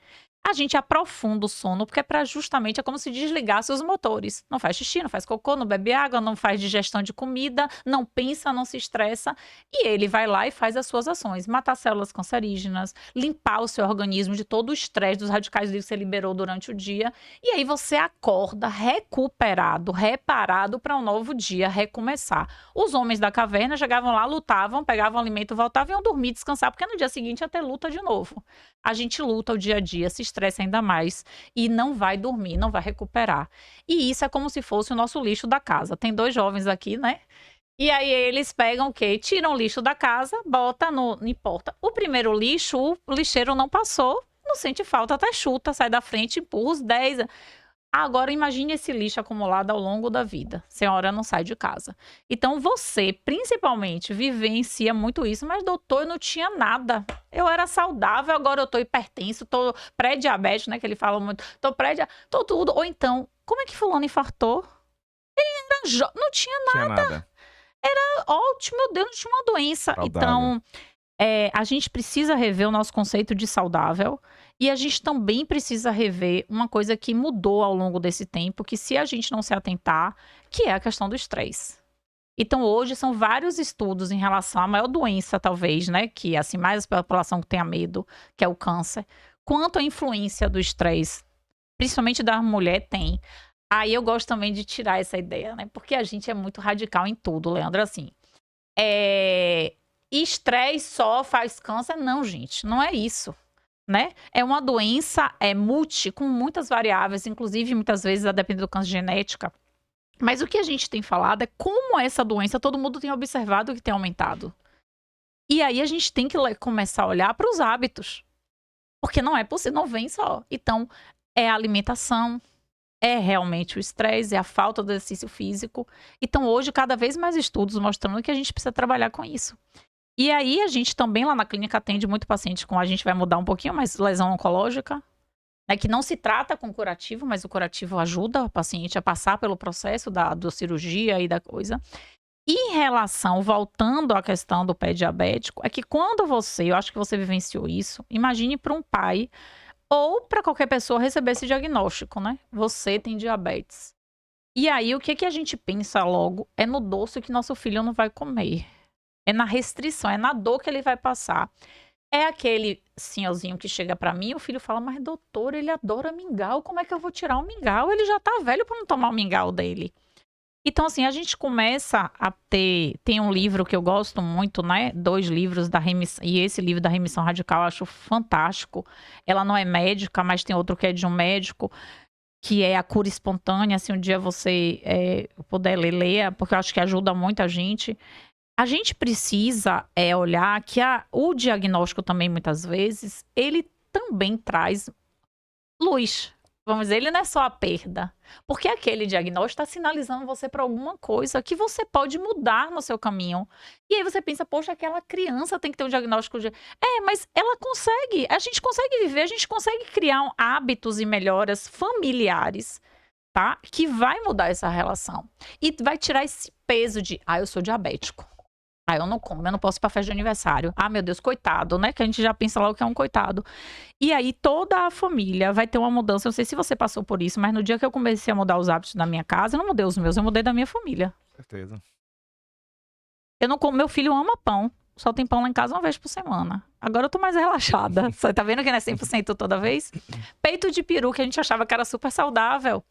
A gente aprofunda o sono, porque justamente é como se desligasse os motores. Não faz xixi, não faz cocô, não bebe água, não faz digestão de comida, não pensa, não se estressa. E ele vai lá e faz as suas ações. Matar células cancerígenas, limpar o seu organismo de todo o estresse dos radicais livres que você liberou durante o dia. E aí você acorda recuperado, reparado para um novo dia recomeçar. Os homens da caverna chegavam lá, lutavam, pegavam alimento, voltavam e iam dormir, descansar, porque no dia seguinte ia ter luta de novo. A gente luta o dia a dia, se estressa ainda mais e não vai dormir, não vai recuperar. E isso é como se fosse o nosso lixo da casa. Tem 2 jovens aqui, né? E aí eles pegam o quê? Tiram o lixo da casa, bota no importa. O primeiro lixo, o lixeiro não passou, não sente falta, até chuta, sai da frente, empurra os 10. Agora imagine esse lixo acumulado ao longo da vida. A senhora não sai de casa. Então você, principalmente, vivencia muito isso. Mas doutor, eu não tinha nada. Eu era saudável, agora eu tô hipertenso, tô pré-diabético, né? Que ele fala muito. Tô tudo. Ou então, como é que fulano infartou? Não tinha Tinha nada. ótimo, meu Deus, não tinha uma doença. Saudável. Então, a gente precisa rever o nosso conceito de saudável e a gente também precisa rever uma coisa que mudou ao longo desse tempo, que se a gente não se atentar, que é a questão do estresse. Então, hoje são vários estudos em relação à maior doença, talvez, né, que assim, mais a população que tenha medo, que é o câncer, quanto a influência do estresse, principalmente da mulher, tem. Aí eu gosto também de tirar essa ideia, né, porque a gente é muito radical em tudo, Leandro, assim. Estresse só faz câncer? Não, gente, não é isso, né? É uma doença com muitas variáveis, inclusive muitas vezes a depender do câncer genética. Mas o que a gente tem falado é como essa doença todo mundo tem observado que tem aumentado. E aí a gente tem que começar a olhar para os hábitos, porque não é possível, não vem só. Então, é a alimentação, é realmente o estresse, é a falta do exercício físico. Então, hoje, cada vez mais estudos mostrando que a gente precisa trabalhar com isso. E aí, a gente também lá na clínica atende muito paciente com, a gente vai mudar um pouquinho, mas lesão oncológica, né, que não se trata com curativo, mas o curativo ajuda o paciente a passar pelo processo da cirurgia e da coisa. E em relação, voltando à questão do pé diabético, é que quando eu acho que você vivenciou isso, imagine para um pai ou para qualquer pessoa receber esse diagnóstico, né? Você tem diabetes. E aí, o que a gente pensa logo é no doce que nosso filho não vai comer. É na restrição, é na dor que ele vai passar. É aquele senhorzinho que chega pra mim, o filho fala, mas doutor, ele adora mingau, como é que eu vou tirar o mingau? Ele já tá velho pra não tomar o mingau dele. Então, assim, a gente começa a tem um livro que eu gosto muito, né? 2 livros da remissão, e esse livro da remissão radical eu acho fantástico. Ela não é médica, mas tem outro que é de um médico, que é a cura espontânea. Se um dia você puder ler, leia, porque eu acho que ajuda muito a gente. A gente precisa olhar que o diagnóstico também, muitas vezes, ele também traz luz. Vamos dizer, ele não é só a perda. Porque aquele diagnóstico está sinalizando você para alguma coisa que você pode mudar no seu caminho. E aí você pensa, poxa, aquela criança tem que ter um diagnóstico de... mas ela consegue. A gente consegue viver, a gente consegue criar hábitos e melhoras familiares, tá? Que vai mudar essa relação. E vai tirar esse peso de, eu sou diabético. Eu não como, eu não posso ir pra festa de aniversário. Meu Deus, coitado, né? Que a gente já pensa logo que é um coitado. E aí toda a família vai ter uma mudança. Eu não sei se você passou por isso, mas no dia que eu comecei a mudar os hábitos da minha casa, eu não mudei os meus, eu mudei da minha família. Certeza. Eu não como, meu filho ama pão. Só tem pão lá em casa uma vez por semana. Agora eu tô mais relaxada. Você tá vendo que não é 100% toda vez? Peito de peru, que a gente achava que era super saudável.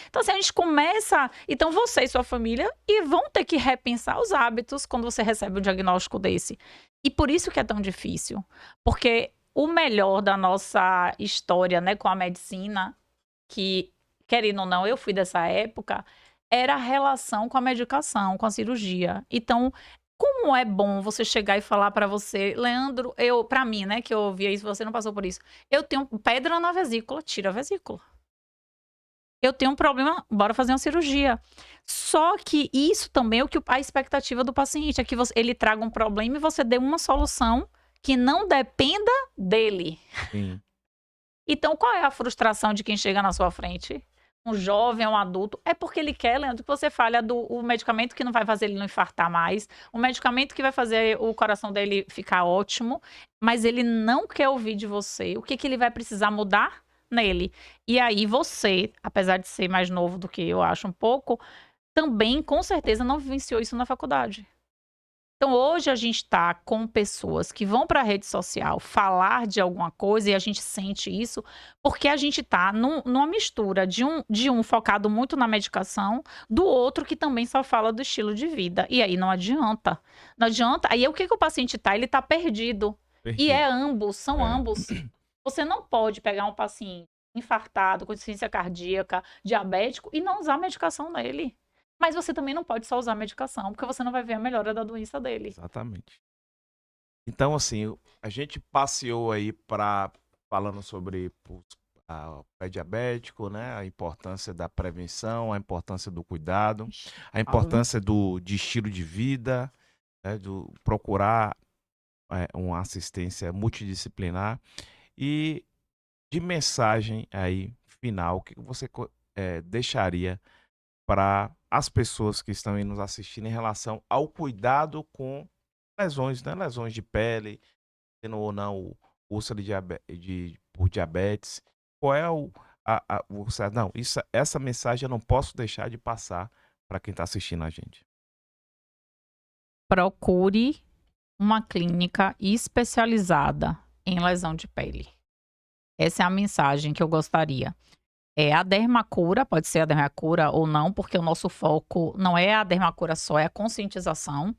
Então, assim, a gente começa... Então, você e sua família vão ter que repensar os hábitos quando você recebe um diagnóstico desse. E por isso que é tão difícil. Porque o melhor da nossa história, né, com a medicina, que, querendo ou não, eu fui dessa época, era a relação com a medicação, com a cirurgia. Então, como é bom você chegar e falar pra você, Leandro, pra mim, né, que eu ouvia isso, você não passou por isso. Eu tenho pedra na vesícula, tira a vesícula. Eu tenho um problema, bora fazer uma cirurgia. Só que isso também é o que a expectativa do paciente, é que ele traga um problema e você dê uma solução que não dependa dele. Sim. Então, qual é a frustração de quem chega na sua frente? um jovem, um adulto, é porque ele quer, Leandro, que você fale o medicamento que não vai fazer ele não infartar mais, o medicamento que vai fazer o coração dele ficar ótimo, mas ele não quer ouvir de você o que, que ele vai precisar mudar nele. E aí você, apesar de ser mais novo do que eu acho um pouco, também com certeza não vivenciou isso na faculdade. Então, hoje a gente está com pessoas que vão para a rede social falar de alguma coisa e a gente sente isso porque a gente está numa mistura de um focado muito na medicação, do outro que também só fala do estilo de vida. E aí não adianta. Não adianta. Aí o que, que o paciente está? Ele está perdido. E é Perdido. ambos, são É. ambos. Você não pode pegar um paciente infartado, com insuficiência cardíaca, diabético e não usar a medicação nele. Mas você também não pode só usar medicação, porque você não vai ver a melhora da doença dele. Exatamente. Então, assim, a gente passeou aí falando sobre o pé diabético, né? A importância da prevenção, a importância do cuidado, a Falo. importância de estilo de vida, né? Do procurar uma assistência multidisciplinar e de mensagem aí final, o que você deixaria para as pessoas que estão aí nos assistindo em relação ao cuidado com lesões, né? Lesões de pele, tendo ou não úlcera por diabetes. Qual é não, essa mensagem eu não posso deixar de passar para quem está assistindo a gente. Procure uma clínica especializada em lesão de pele. Essa é a mensagem que eu gostaria. É a dermacura, pode ser a dermacura ou não, porque o nosso foco não é a dermacura só, é a conscientização,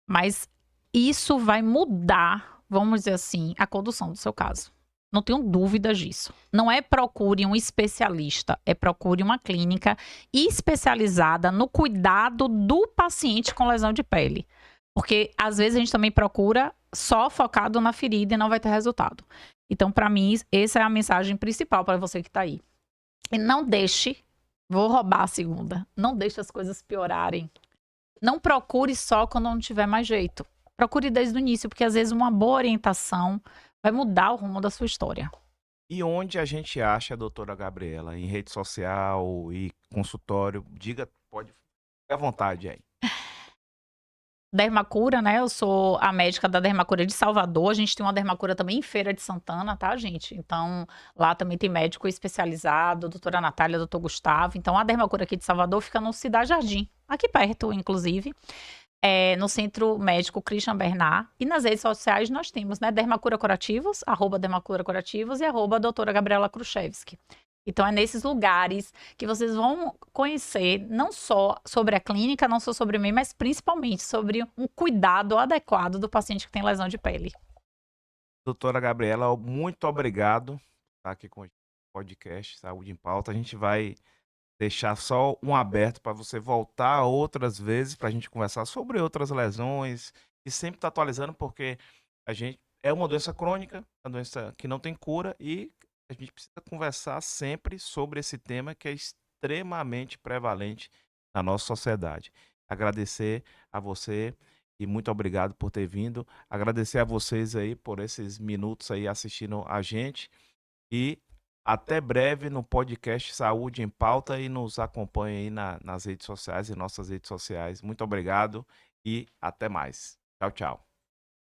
mas isso vai mudar, vamos dizer assim, a condução do seu caso. Não tenho dúvidas disso. Não é procure um especialista, é procure uma clínica especializada no cuidado do paciente com lesão de pele. Porque às vezes a gente também procura só focado na ferida e não vai ter resultado. Então, para mim, essa é a mensagem principal para você que está aí. E não deixe, vou roubar a segunda, não deixe as coisas piorarem. Não procure só quando não tiver mais jeito. Procure desde o início, porque às vezes uma boa orientação vai mudar o rumo da sua história. E onde a gente acha a doutora Gabriela? Em rede social e consultório? Diga, pode ficar à vontade aí. Dermacura, né? Eu sou a médica da Dermacura de Salvador. A gente tem uma Dermacura também em Feira de Santana, tá, gente? Então, lá também tem médico especializado, doutora Natália, doutor Gustavo. Então, a Dermacura aqui de Salvador fica no Cidade Jardim, aqui perto, inclusive. No Centro Médico Christian Bernard. E nas redes sociais nós temos, né? Dermacura Curativos, @Dermacura Curativos e @doutora Gabriela Kruszewski. Então, é nesses lugares que vocês vão conhecer não só sobre a clínica, não só sobre mim, mas principalmente sobre um cuidado adequado do paciente que tem lesão de pele. Doutora Gabriela, muito obrigado por estar aqui com o podcast Saúde em Pauta. A gente vai deixar só um aberto para você voltar outras vezes para a gente conversar sobre outras lesões e sempre estar atualizando, porque a gente é uma doença crônica, uma doença que não tem cura e a gente precisa conversar sempre sobre esse tema que é extremamente prevalente na nossa sociedade. Agradecer a você e muito obrigado por ter vindo. Agradecer a vocês aí por esses minutos aí assistindo a gente e até breve no podcast Saúde em Pauta e nos acompanhe aí nas redes sociais e nossas redes sociais. Muito obrigado e até mais. Tchau, tchau.